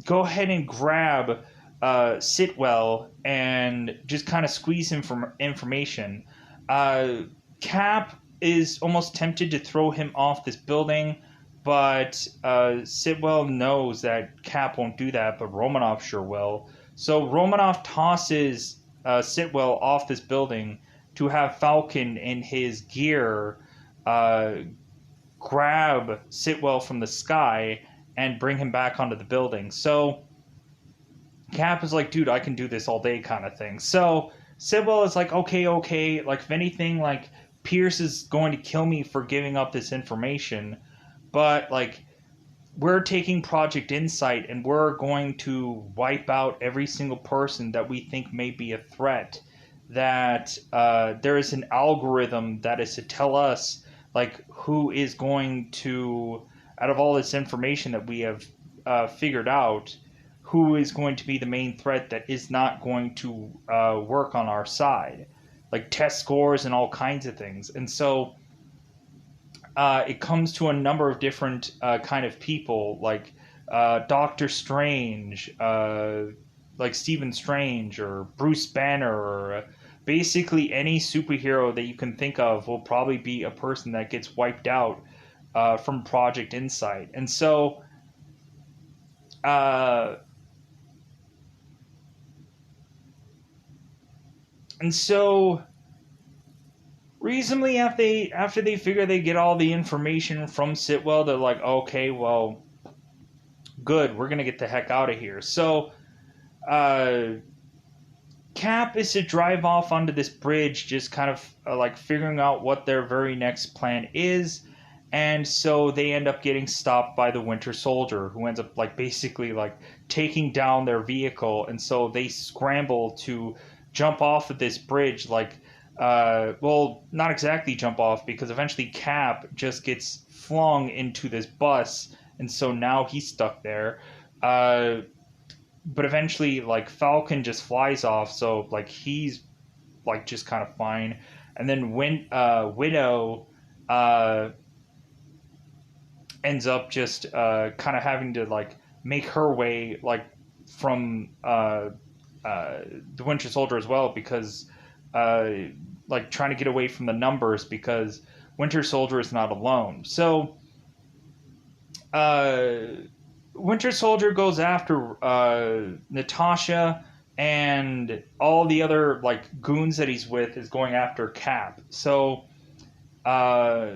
go ahead and grab Sitwell and just kind of squeeze him from information. Uh, Cap is almost tempted to throw him off this building, but Sitwell knows that Cap won't do that, but Romanoff sure will. So Romanoff tosses Sitwell off this building to have Falcon in his gear uh, grab Sitwell from the sky and bring him back onto the building. So Cap is like, dude, I can do this all day kind of thing. So Sitwell is like, okay. Like, if anything, like, Pierce is going to kill me for giving up this information. But, like, we're taking Project Insight, and we're going to wipe out every single person that we think may be a threat. That there is an algorithm that is to tell us, like, who is going to, out of all this information that we have figured out, who is going to be the main threat that is not going to work on our side, like test scores and all kinds of things. And so it comes to a number of different kind of people, like Doctor Strange, like Stephen Strange, or Bruce Banner, or basically any superhero that you can think of will probably be a person that gets wiped out from Project Insight. And so uh, And so, reasonably, after they figure they get all the information from Sitwell, they're like, okay, well, good, we're gonna get the heck out of here. So, uh, Cap is to drive off onto this bridge, just kind of like figuring out what their very next plan is. And so they end up getting stopped by the Winter Soldier, who ends up like basically like taking down their vehicle. And so they scramble to jump off of this bridge, like well, not exactly jump off, because eventually Cap just gets flung into this bus, and so now he's stuck there. But eventually, like, Falcon just flies off, so like he's like just kind of fine. And then Widow uh, ends up just kind of having to like make her way like from the Winter Soldier as well, because like trying to get away from the numbers because Winter Soldier is not alone. So uh, Winter Soldier goes after Natasha, and all the other like goons that he's with is going after Cap. Uh,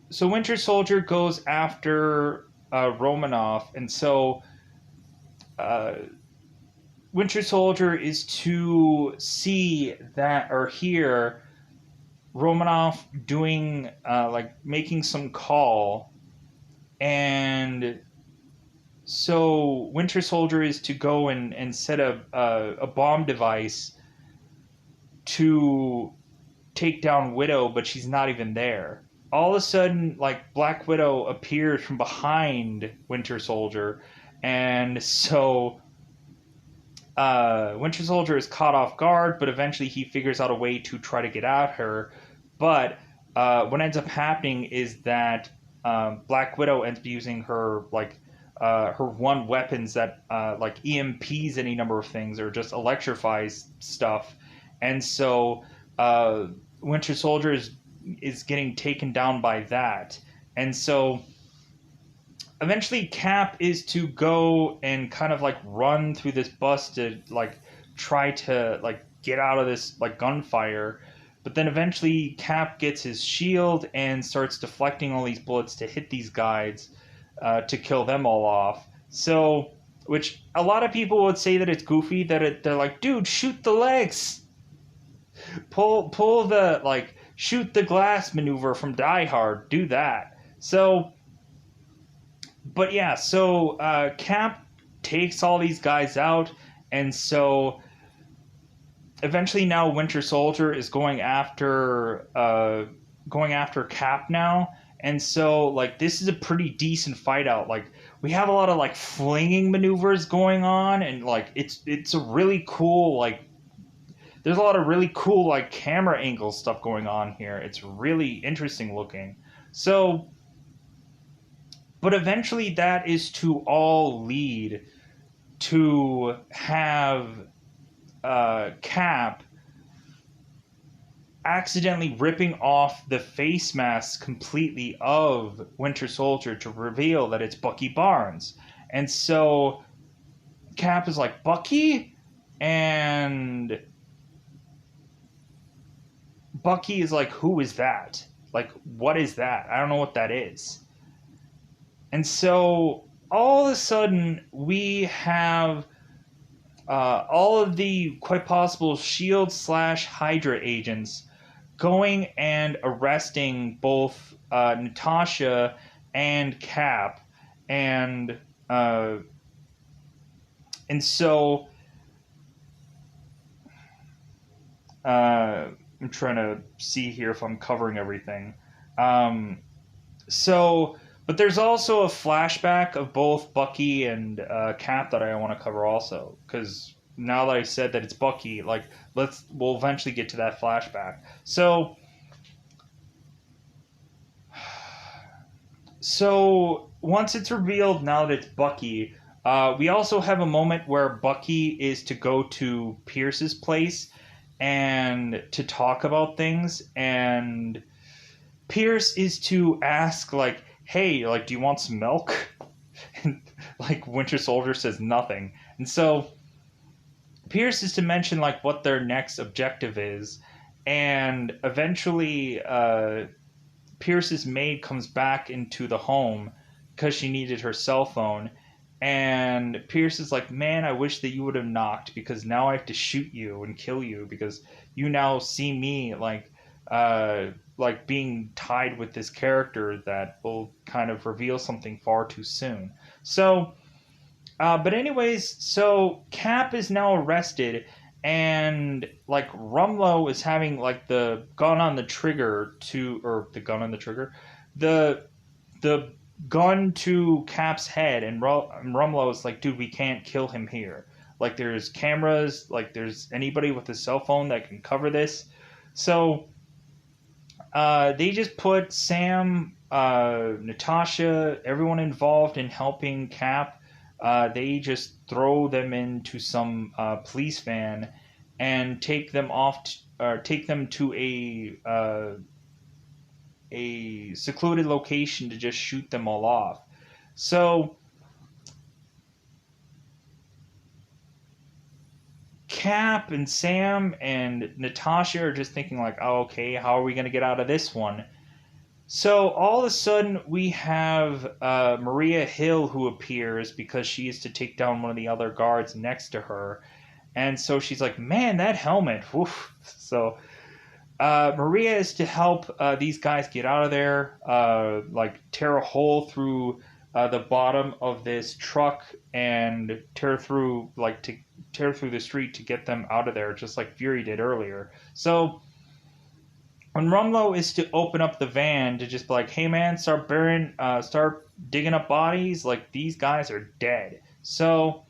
so Winter Soldier goes after Romanoff, and so uh, Winter Soldier is to see that or hear Romanoff doing like making some call, and so Winter Soldier is to go and set a bomb device to take down Widow, but she's not even there. All of a sudden, like Black Widow appears from behind Winter Soldier, and so Winter Soldier is caught off guard, but eventually he figures out a way to try to get at her. But what ends up happening is that Black Widow ends up using her her one weapons that like EMPs any number of things or just electrifies stuff, and so Winter Soldier is getting taken down by that, and so eventually Cap is to go and kind of like run through this bus to like try to like get out of this like gunfire, but then eventually Cap gets his shield and starts deflecting all these bullets to hit these guys to kill them all off. So, which a lot of people would say that it's goofy that they're like, dude, shoot the legs, pull the like shoot the glass maneuver from Die Hard, do that. So but yeah, so Cap takes all these guys out, and so eventually now Winter Soldier is going after Cap now, and so like this is a pretty decent fight out. Like we have a lot of like flinging maneuvers going on, and like it's a really cool like there's a lot of really cool like camera angle stuff going on here. It's really interesting looking. So but eventually that is to all lead to have Cap accidentally ripping off the face mask completely of Winter Soldier to reveal that it's Bucky Barnes. And so Cap is like, Bucky? And Bucky is like, who is that? Like, what is that? I don't know what that is. And so all of a sudden we have all of the quite possible SHIELD / Hydra agents going and arresting both Natasha and Cap, and so I'm trying to see here if I'm covering everything. But there's also a flashback of both Bucky and Cap that I want to cover also, because now that I said that it's Bucky, like we'll eventually get to that flashback. So once it's revealed now that it's Bucky, we also have a moment where Bucky is to go to Pierce's place and to talk about things, and Pierce is to ask like, hey, like, do you want some milk? And like Winter Soldier says nothing. And so Pierce is to mention like what their next objective is, and eventually Pierce's maid comes back into the home because she needed her cell phone, and Pierce is like, man, I wish that you would have knocked, because now I have to shoot you and kill you because you now see me like being tied with this character that will kind of reveal something far too soon. So but anyways, so Cap is now arrested, and like Rumlow is having like the gun on the trigger the gun to Cap's head, and Rumlow is like, dude, we can't kill him here. Like there's cameras, like there's anybody with a cell phone that can cover this. So they just put Sam, Natasha, everyone involved in helping Cap. They just throw them into some police van, and take them or take them to a secluded location to just shoot them all off. So Cap and Sam and Natasha are just thinking like, oh, okay, how are we going to get out of this one? So all of a sudden we have Maria Hill who appears because she is to take down one of the other guards next to her. And so she's like, man, that helmet. Woof. So Maria is to help these guys get out of there, like tear a hole through the bottom of this truck and tear through the street to get them out of there, just like Fury did earlier. So when Rumlow is to open up the van to just be like, hey man, start digging up bodies, like these guys are dead. So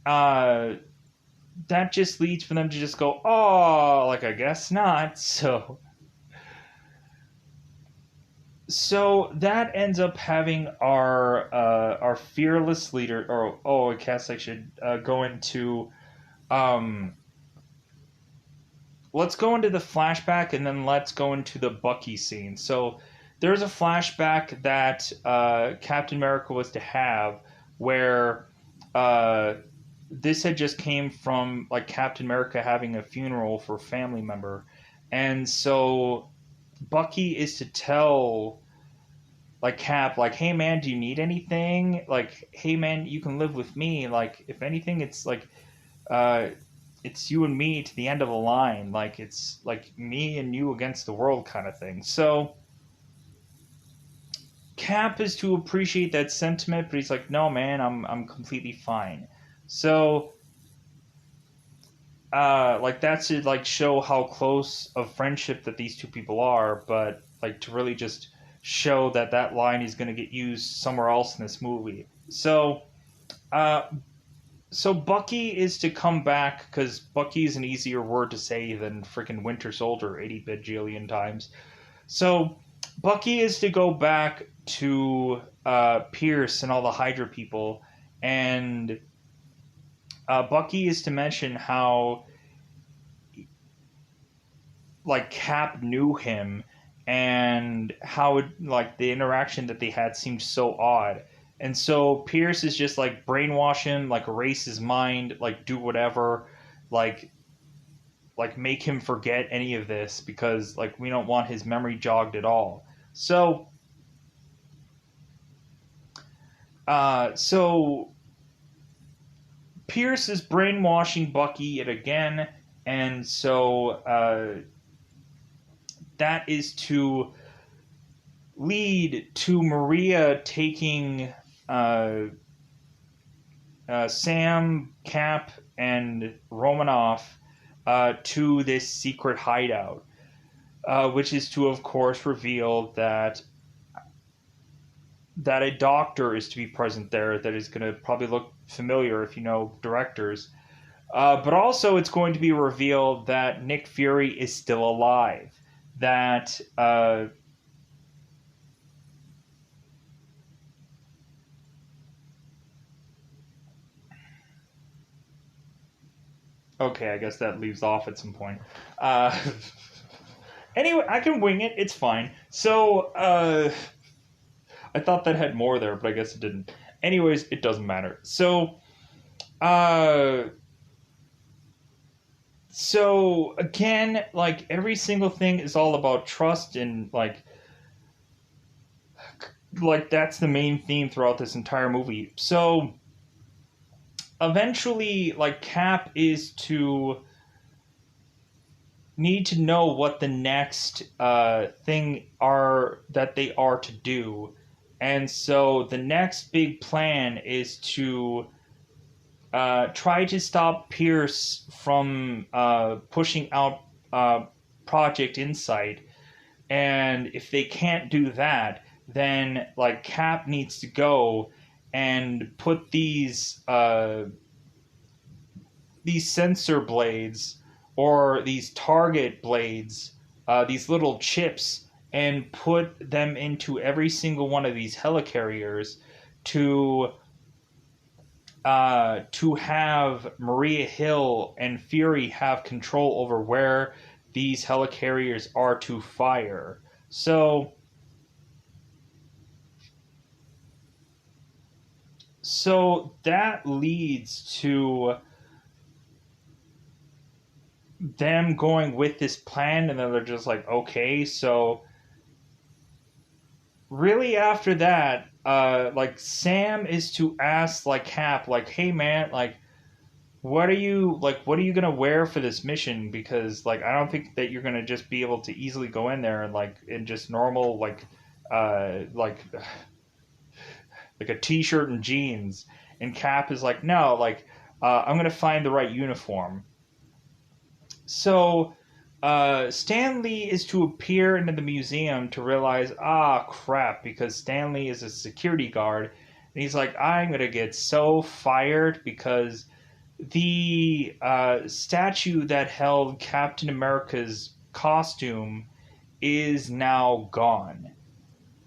that just leads for them to just go, oh, like I guess not. So that ends up having our fearless leader, or I guess I should go into. Let's go into the flashback and then let's go into the Bucky scene. So there's a flashback that Captain America was to have where this had just came from like Captain America having a funeral for a family member. And so Bucky is to tell like Cap, like, hey man, do you need anything? Like, hey man, you can live with me. Like, if anything, it's like it's you and me to the end of the line. Like, it's like me and you against the world kind of thing. So Cap is to appreciate that sentiment, but he's like, no man, I'm completely fine. So like that should like show how close of friendship that these two people are, but like to really just show that that line is going to get used somewhere else in this movie. So Bucky is to come back because Bucky is an easier word to say than freaking Winter Soldier 80 bajillion times. So Bucky is to go back to Pierce and all the Hydra people, and Bucky is to mention how like Cap knew him and how it, like the interaction that they had seemed so odd. And so Pierce is just like brainwash him, like erase his mind, like do whatever, like make him forget any of this because like we don't want his memory jogged at all. So so Pierce is brainwashing Bucky yet again, and so that is to lead to Maria taking Sam, Cap, and Romanoff to this secret hideout, which is to, of course, reveal that a doctor is to be present there that is going to probably look familiar if you know directors. But also it's going to be revealed that Nick Fury is still alive. That okay, I guess that leaves off at some point. Anyway, I can wing it. It's fine. So, I thought that had more there, but I guess it didn't. Anyways, it doesn't matter. So again, like every single thing is all about trust and like that's the main theme throughout this entire movie. So eventually, like Cap is to need to know what the next thing are that they are to do. And so the next big plan is to try to stop Pierce from pushing out Project Insight. And if they can't do that, then like Cap needs to go and put these sensor blades or these target blades, these little chips, and put them into every single one of these helicarriers to to have Maria Hill and Fury have control over where these helicarriers are to fire. So that leads to them going with this plan, and then they're just like, okay, so really after that, like Sam is to ask like Cap, like, hey man, like what are you gonna wear for this mission? Because like I don't think that you're gonna just be able to easily go in there and like in just normal uh like like a t-shirt and jeans. And Cap is like, no, like I'm gonna find the right uniform. So Stanley is to appear into the museum to realize, ah, crap, because Stanley is a security guard. And he's like, I'm going to get so fired because the statue that held Captain America's costume is now gone.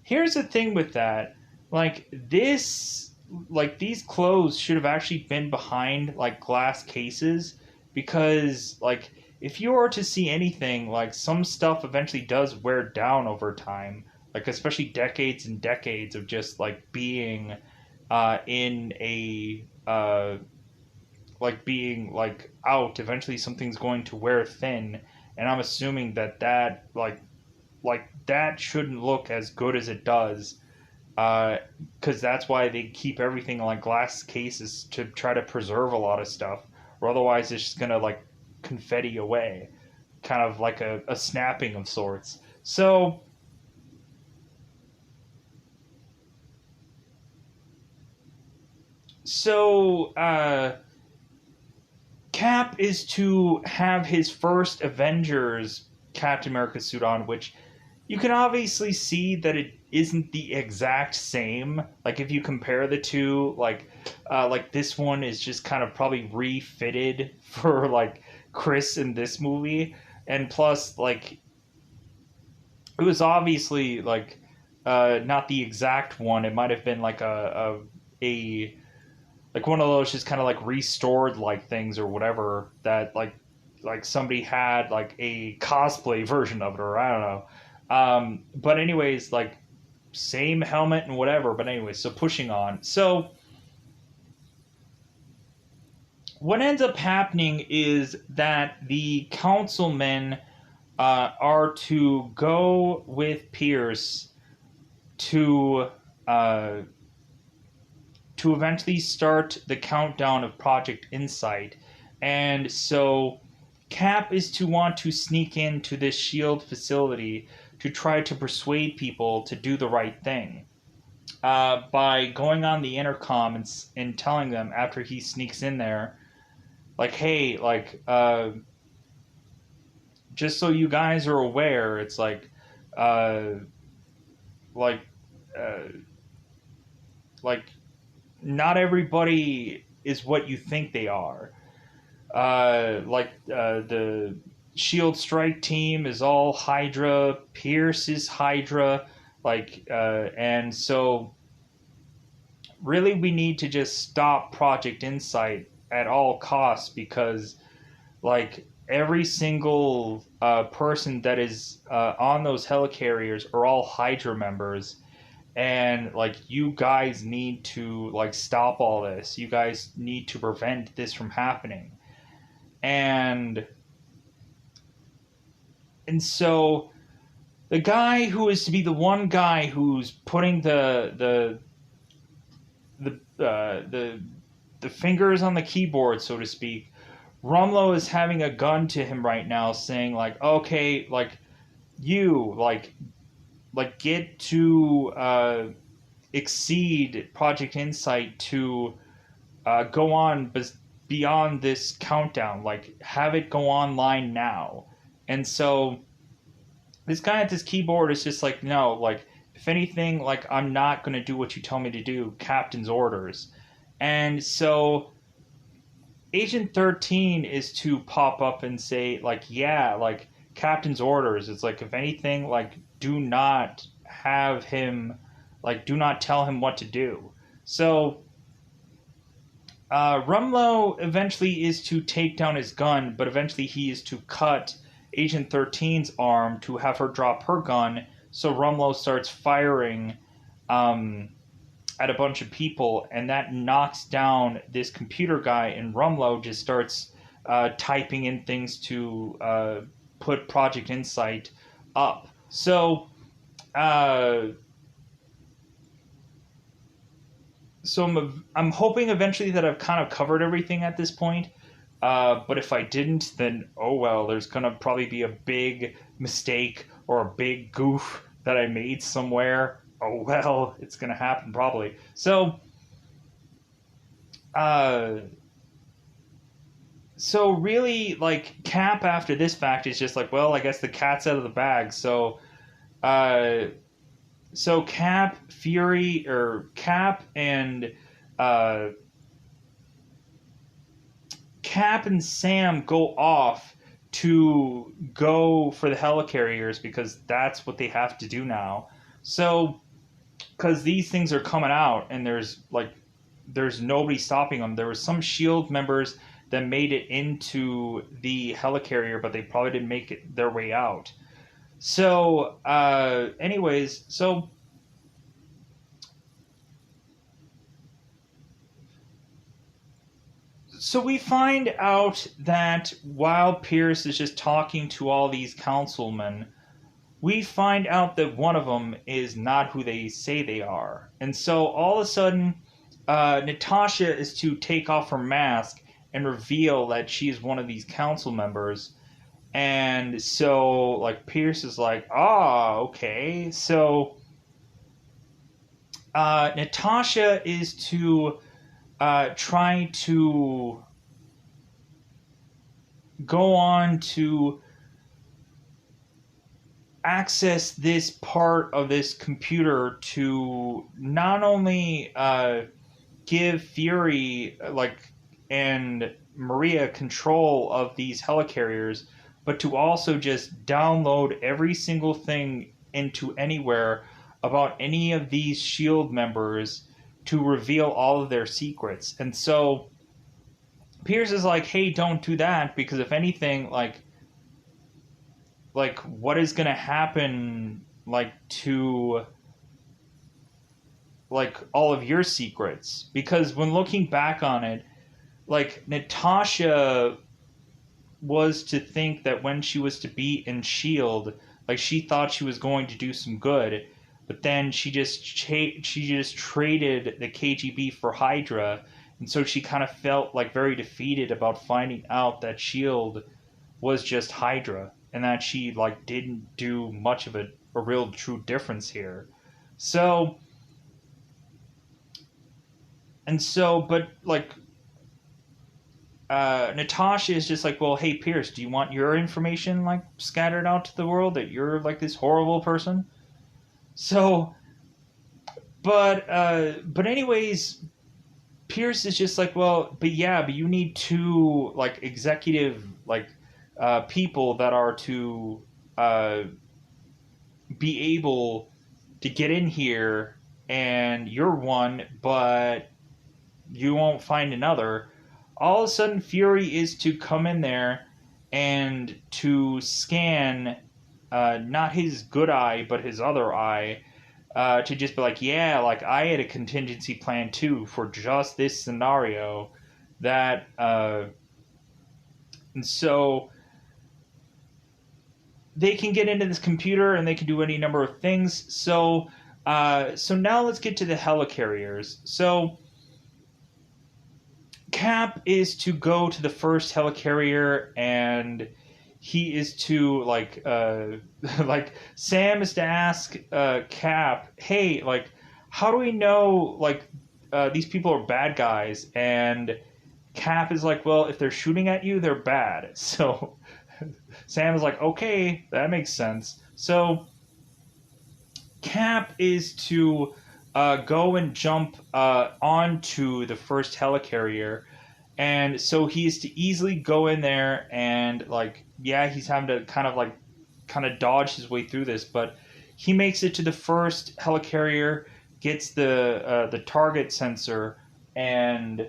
Here's the thing with that. Like, these clothes should have actually been behind, like, glass cases because, like, if you were to see anything, like, some stuff eventually does wear down over time. Like, especially decades and decades of just, like, being in a like being like out, eventually something's going to wear thin, and I'm assuming that that shouldn't look as good as it does, because that's why they keep everything in like glass cases to try to preserve a lot of stuff, or otherwise it's just gonna like confetti away, kind of like a snapping of sorts. So Cap is to have his first Avengers Captain America suit on, which you can obviously see that it isn't the exact same. Like if you compare the two, like this one is just kind of probably refitted for like Chris in this movie, and plus like it was obviously like not the exact one. It might have been like a like one of those just kind of like restored like things or whatever that like somebody had like a cosplay version of it, or I don't know. But anyways, like same helmet and whatever. But anyways, so pushing on. So what ends up happening is that the councilmen are to go with Pierce to uh, to eventually start the countdown of Project Insight. And so Cap is to want to sneak into this shield facility to try to persuade people to do the right thing. By going on the intercom and telling them after he sneaks in there, like, hey, just so you guys are aware, it's uh, like, uh, like, not everybody is what you think they are. The Shield Strike team is all Hydra. Pierce is Hydra. And so really we need to just stop Project Insight at all costs because like every single person that is on those helicarriers are all Hydra members, and like you guys need to like stop all this. You guys need to prevent this from happening. And so the guy who is to be the one guy who's putting the fingers on the keyboard, so to speak, Rumlow is having a gun to him right now, saying like, "Okay, like you get to exceed Project Insight to go on beyond this countdown. Like, have it go online now." And so this guy at this keyboard is just like, no, like, if anything, like, I'm not going to do what you tell me to do. Captain's orders. And so Agent 13 is to pop up and say, like, yeah, like, Captain's orders. It's like, if anything, like, do not have him, like, do not tell him what to do. So Rumlow eventually is to take down his gun, but eventually he is to cut Agent 13's arm to have her drop her gun. So Rumlow starts firing um, at a bunch of people, and that knocks down this computer guy. And Rumlow just starts typing in things to put Project Insight up. So. Uh, I'm hoping eventually that I've kind of covered everything at this point. But if I didn't, then oh well. There's gonna probably be a big mistake or a big goof that I made somewhere. Oh well, it's gonna happen probably. Uh, so really, like Cap after this fact is just like, well, I guess the cat's out of the bag. Uh, so Cap and uh, Cap and Sam go off to go for the helicarriers because that's what they have to do now. So, because these things are coming out and there's nobody stopping them. There were some Shield members that made it into the helicarrier, but they probably didn't make it their way out. So, anyways, so we find out that while Pierce is just talking to all these councilmen, we find out that one of them is not who they say they are. And so all of a sudden, Natasha is to take off her mask and reveal that she's one of these council members. And so, like, Pierce is like, okay. So, Natasha is to try to go on to access this part of this computer to not only give Fury and Maria control of these helicarriers, but to also just download every single thing into anywhere about any of these Shield members to reveal all of their secrets. And so Pierce is like, hey, don't do that, because if anything, what is going to happen to all of your secrets? Because when looking back on it, Natasha was to think that when she was to be in Shield, she thought she was going to do some good, but then she just traded the KGB for Hydra, and so she kind of felt very defeated about finding out that Shield was just Hydra, and that she didn't do much of a real true difference here. So but Natasha is just like, well, hey Pierce, do you want your information scattered out to the world that you're this horrible person? So, but anyways, Pierce is just like, well, but you need two executive people that are to be able to get in here, and you're one, but you won't find another. All of a sudden, Fury is to come in there and to scan not his good eye, but his other eye, to just be like, yeah, I had a contingency plan too for just this scenario. And so they can get into this computer and they can do any number of things. So now let's get to the helicarriers. So Cap is to go to the first helicarrier, and he is to Sam is to ask Cap, hey, how do we know these people are bad guys? And Cap is like, well, if they're shooting at you, they're bad. So Sam is like, okay, that makes sense. So Cap is to go and jump onto the first helicarrier, and so he is to easily go in there and he's having to kind of dodge his way through this, but he makes it to the first helicarrier, gets the target sensor, and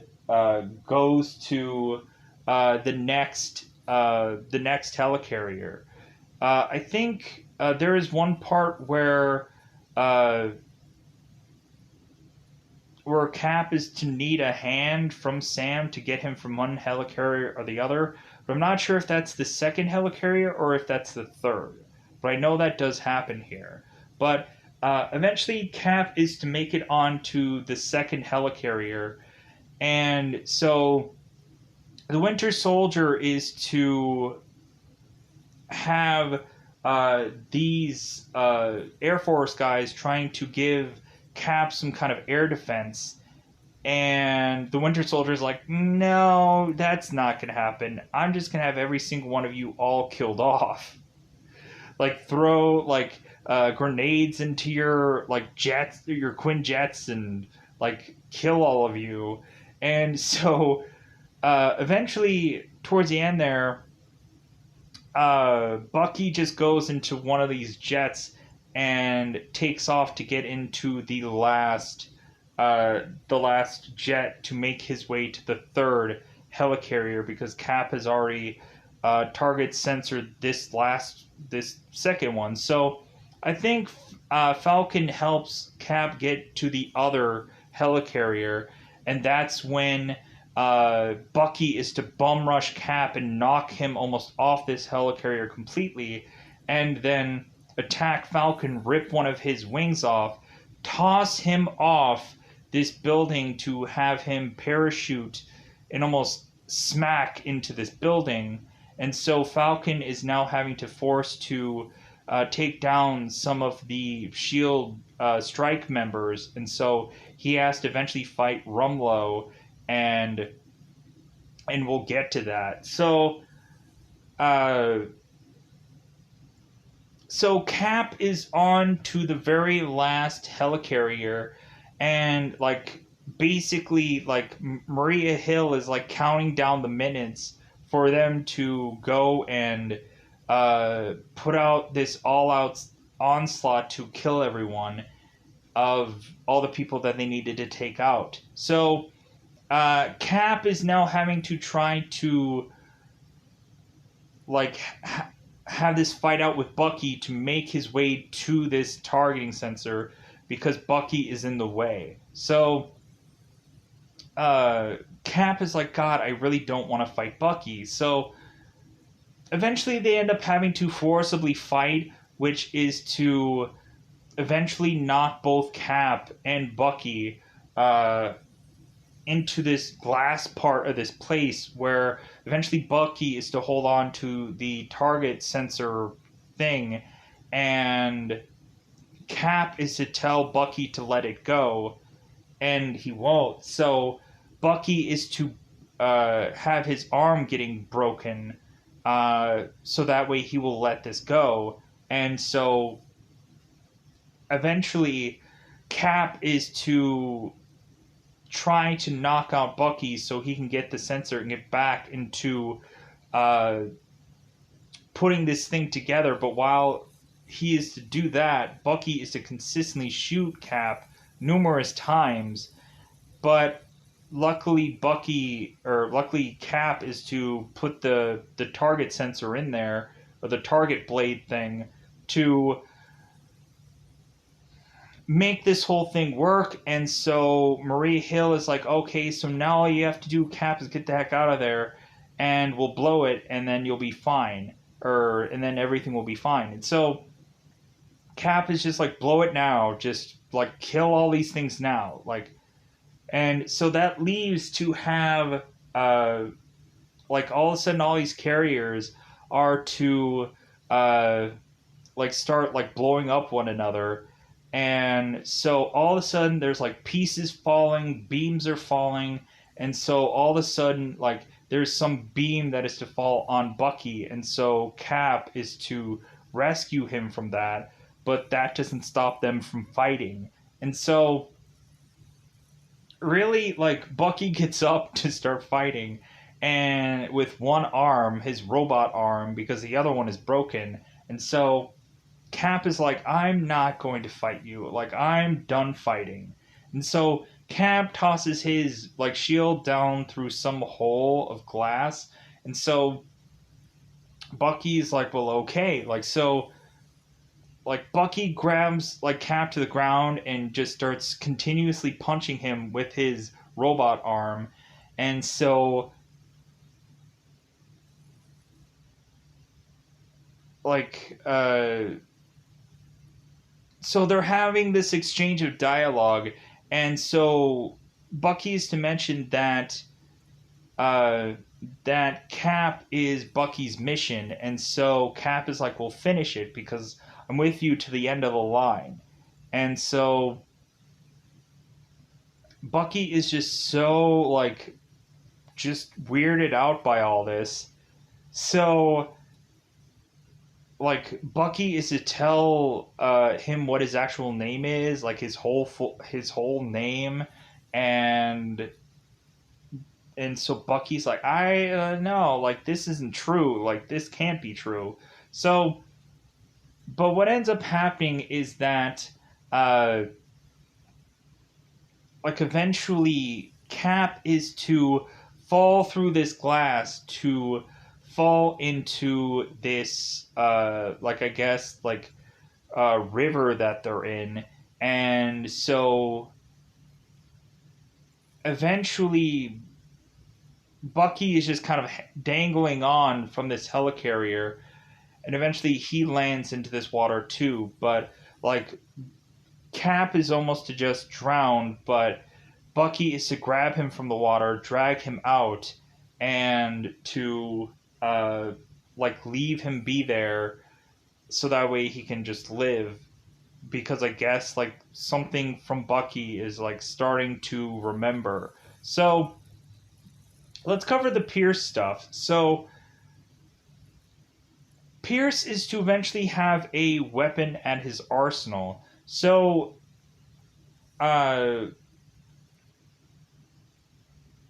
goes to the next helicarrier. I think there is one part uh, where Cap is to need a hand from Sam to get him from one helicarrier or the other, but I'm not sure if that's the second helicarrier or if that's the third. But I know that does happen here. But eventually, Cap is to make it onto the second helicarrier, and so the Winter Soldier is to have these Air Force guys trying to give Cap some kind of air defense. And the Winter Soldier's like, no, that's not going to happen. I'm just going to have every single one of you all killed off. Like, throw, like, grenades into your, like, jets, your Quinjets, and, like, kill all of you. And so, eventually, towards the end there, Bucky just goes into one of these jets and takes off to get into the last jet to make his way to the third helicarrier, because Cap has already target censored this second one. So I think Falcon helps Cap get to the other helicarrier, and that's when Bucky is to bum rush Cap and knock him almost off this helicarrier completely, and then attack Falcon, rip one of his wings off, toss him off this building to have him parachute and almost smack into this building. And so Falcon is now having to force to take down some of the SHIELD strike members, and so he has to eventually fight Rumlow, and we'll get to that. So so Cap is on to the very last helicarrier, and like basically like Maria Hill is like counting down the minutes for them to go and put out this all-out onslaught to kill everyone of all the people that they needed to take out. So Cap is now having to try to like have this fight out with Bucky to make his way to this targeting sensor, because Bucky is in the way. So Cap is like, God, I really don't want to fight Bucky. So eventually they end up having to forcibly fight, which is to eventually knock both Cap and Bucky into this glass part of this place, where eventually Bucky is to hold on to the target sensor thing, and Cap is to tell Bucky to let it go, and he won't. So Bucky is to have his arm getting broken, so that way he will let this go. And so eventually Cap is to try to knock out Bucky so he can get the sensor and get back into putting this thing together. But while he is to do that, Bucky is to consistently shoot Cap numerous times. But luckily Cap is to put the target sensor in there, or the target blade thing, to make this whole thing work. And so Maria Hill is like, okay, so now all you have to do, Cap, is get the heck out of there, and we'll blow it, and then you'll be fine, and then everything will be fine. And so Cap is just like, blow it now, just like kill all these things now, like. And so that leaves to have like all of a sudden all these carriers are to like start like blowing up one another. And so all of a sudden there's like pieces falling, beams are falling, and so all of a sudden like there's some beam that is to fall on Bucky, and so Cap is to rescue him from that, but that doesn't stop them from fighting. And so really, like, Bucky gets up to start fighting, and with one arm, his robot arm, because the other one is broken. And so Cap is like, I'm not going to fight you. Like, I'm done fighting. And so Cap tosses his like shield down through some hole of glass, and so Bucky's like, well, okay, like so. Like Bucky grabs like Cap to the ground and just starts continuously punching him with his robot arm, and so like so they're having this exchange of dialogue, and so Bucky's to mention uh, that Cap is Bucky's mission, and so Cap is like, "Well, finish it because I'm with you to the end of the line," and so Bucky is just so like just weirded out by all this. So like Bucky is to tell him what his actual name is, like his whole name, and so Bucky's like, I no, like this isn't true, like this can't be true. So, but what ends up happening is that uh, like eventually Cap is to fall through this glass to fall into this like I guess like river that they're in, and so eventually Bucky is just kind of dangling on from this helicarrier, and eventually he lands into this water too. But like Cap is almost to just drown, but Bucky is to grab him from the water, drag him out, and to like leave him be there so that way he can just live. Because I guess like something from Bucky is like starting to remember. So let's cover the Pierce stuff. So Pierce is to eventually have a weapon at his arsenal. So uh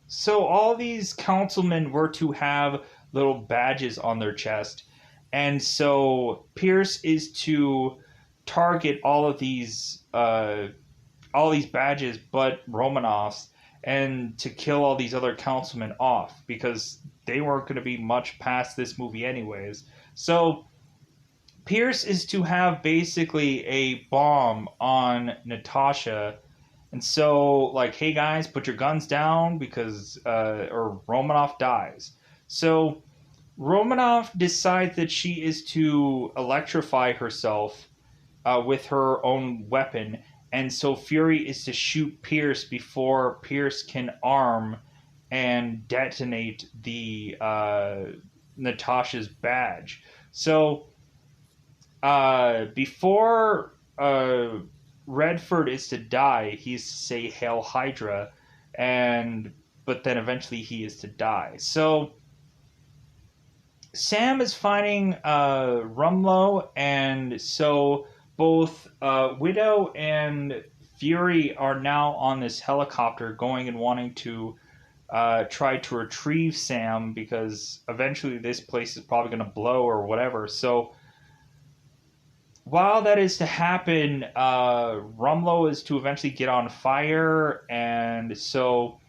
so all these councilmen were to have little badges on their chest. And so Pierce is to target all these badges but Romanoff's, and to kill all these other councilmen off because they weren't going to be much past this movie anyways. So Pierce is to have basically a bomb on Natasha, and so like, hey guys, put your guns down because or Romanoff dies. So Romanoff decides that she is to electrify herself with her own weapon, and so Fury is to shoot Pierce before Pierce can arm and detonate the Natasha's badge. So before Redford is to die, he's to say "Hail Hydra," and but then eventually he is to die. So Sam is finding Rumlow, and so both Widow and Fury are now on this helicopter going and wanting to try to retrieve Sam because eventually this place is probably going to blow or whatever. So while that is to happen, Rumlow is to eventually get on fire, and so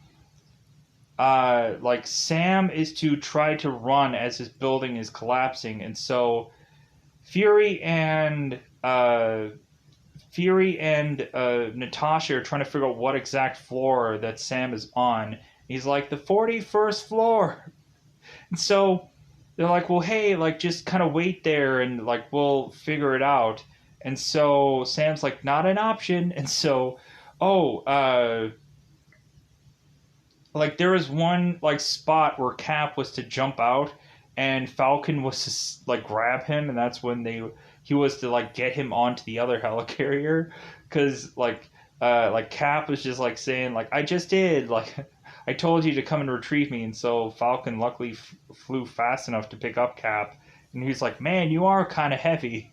like Sam is to try to run as his building is collapsing, and so Fury and Natasha are trying to figure out what exact floor that Sam is on. He's like, the 41st floor. And so they're like, well, hey, like, just kind of wait there and, like, we'll figure it out. And so Sam's like, not an option. And so, like, there was one, like, spot where Cap was to jump out and Falcon was to, like, grab him. And that's when he was to, like, get him onto the other helicarrier. Because, like Cap was just, like, saying, like, I just did, like... I told you to come and retrieve me, and so Falcon luckily flew fast enough to pick up Cap, and he's like, man, you are kind of heavy.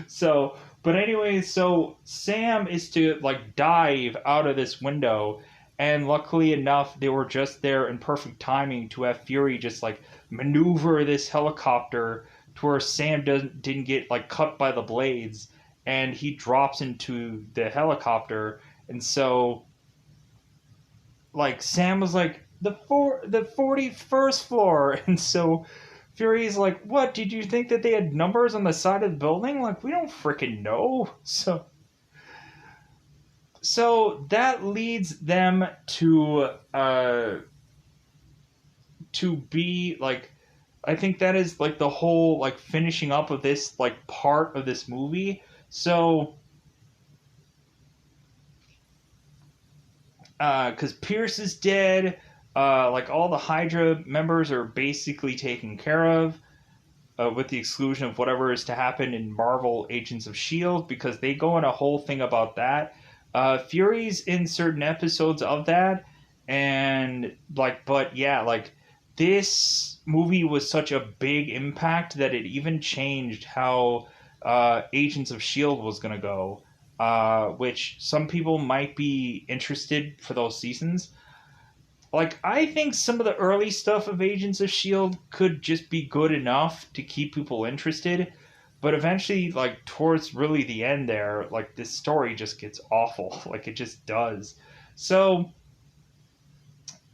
So, but anyway, so Sam is to, like, dive out of this window, and luckily enough, they were just there in perfect timing to have Fury just, like, maneuver this helicopter to where Sam didn't get, like, cut by the blades, and he drops into the helicopter, and so... like Sam was like the 41st floor, and so Fury's like, what? Did you think that they had numbers on the side of the building? Like, we don't freaking know. So that leads them to be like, I think that is like the whole like finishing up of this like part of this movie. So because Pierce is dead, like all the Hydra members are basically taken care of, with the exclusion of whatever is to happen in Marvel Agents of Shield, because they go in a whole thing about that. Fury's in certain episodes of that, and like, but yeah, like this movie was such a big impact that it even changed how Agents of Shield was gonna go. Which some people might be interested for those seasons. Like, I think some of the early stuff of Agents of S.H.I.E.L.D. could just be good enough to keep people interested, but eventually, like, towards really the end there, like, this story just gets awful. Like, it just does. So,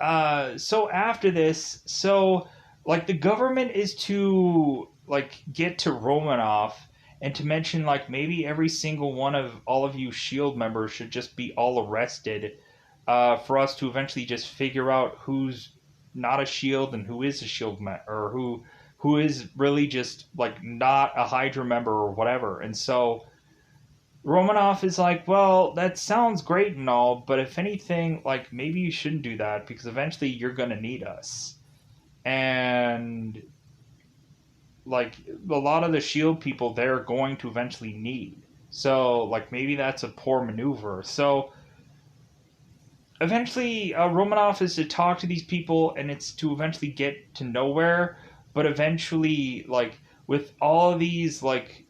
so after this, so, like, the government is to, like, get to Romanoff and to mention, like, maybe every single one of all of you S.H.I.E.L.D. members should just be all arrested, for us to eventually just figure out who's not a shield and who is a shield or who is really just like not a Hydra member or whatever. And so Romanoff is like, well, that sounds great and all, but if anything, like maybe you shouldn't do that because eventually you're gonna need us. And like a lot of the shield people they're going to eventually need. So like maybe that's a poor maneuver. So eventually Romanoff is to talk to these people and it's to eventually get to nowhere, but eventually like with all these like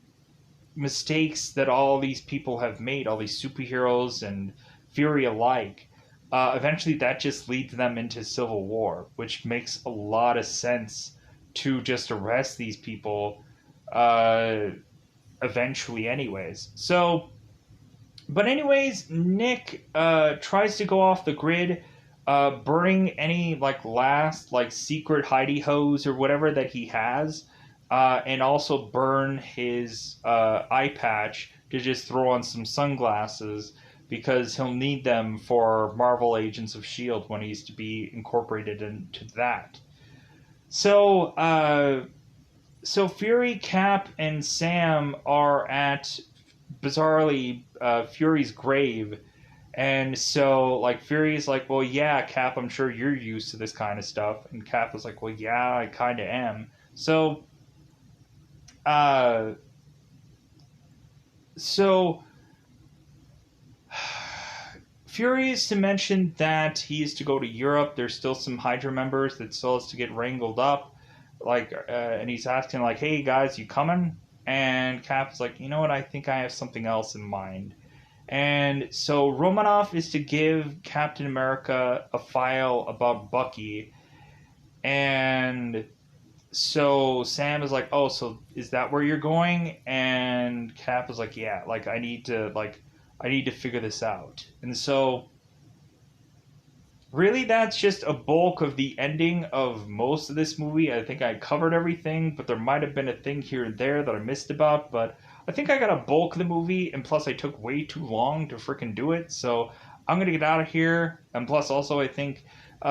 mistakes that all these people have made, all these superheroes and Fury alike, eventually that just leads them into civil war, which makes a lot of sense to just arrest these people uh, eventually anyways. So but anyways, Nick tries to go off the grid, burning any like last like secret hidey hose or whatever that he has, and also burn his eye patch to just throw on some sunglasses because he'll need them for Marvel Agents of Shield when he's to be incorporated into that. So, so Fury, Cap, and Sam are at bizarrely Fury's grave, and so like Fury's like, well, yeah, Cap, I'm sure you're used to this kind of stuff, and Cap is like, well, yeah, I kind of am. So, uh, so Fury is to mention that he is to go to Europe. There's still some Hydra members that still has to get wrangled up. Like, and he's asking like, "Hey guys, you coming?" And Cap's like, "You know what? I think I have something else in mind." And so Romanoff is to give Captain America a file about Bucky, and so Sam is like, "Oh, so is that where you're going?" And Cap is like, "Yeah, like I need to figure this out." And so really that's just a bulk of the ending of most of this movie. I think I covered everything, but there might have been a thing here and there that I missed about, but I think I got a bulk of the movie, and plus I took way too long to freaking do it, so I'm gonna get out of here. And plus also I think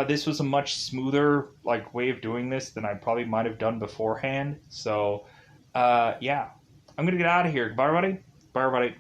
this was a much smoother like way of doing this than I probably might have done beforehand. So yeah, I'm gonna get out of here. Bye everybody. Bye everybody.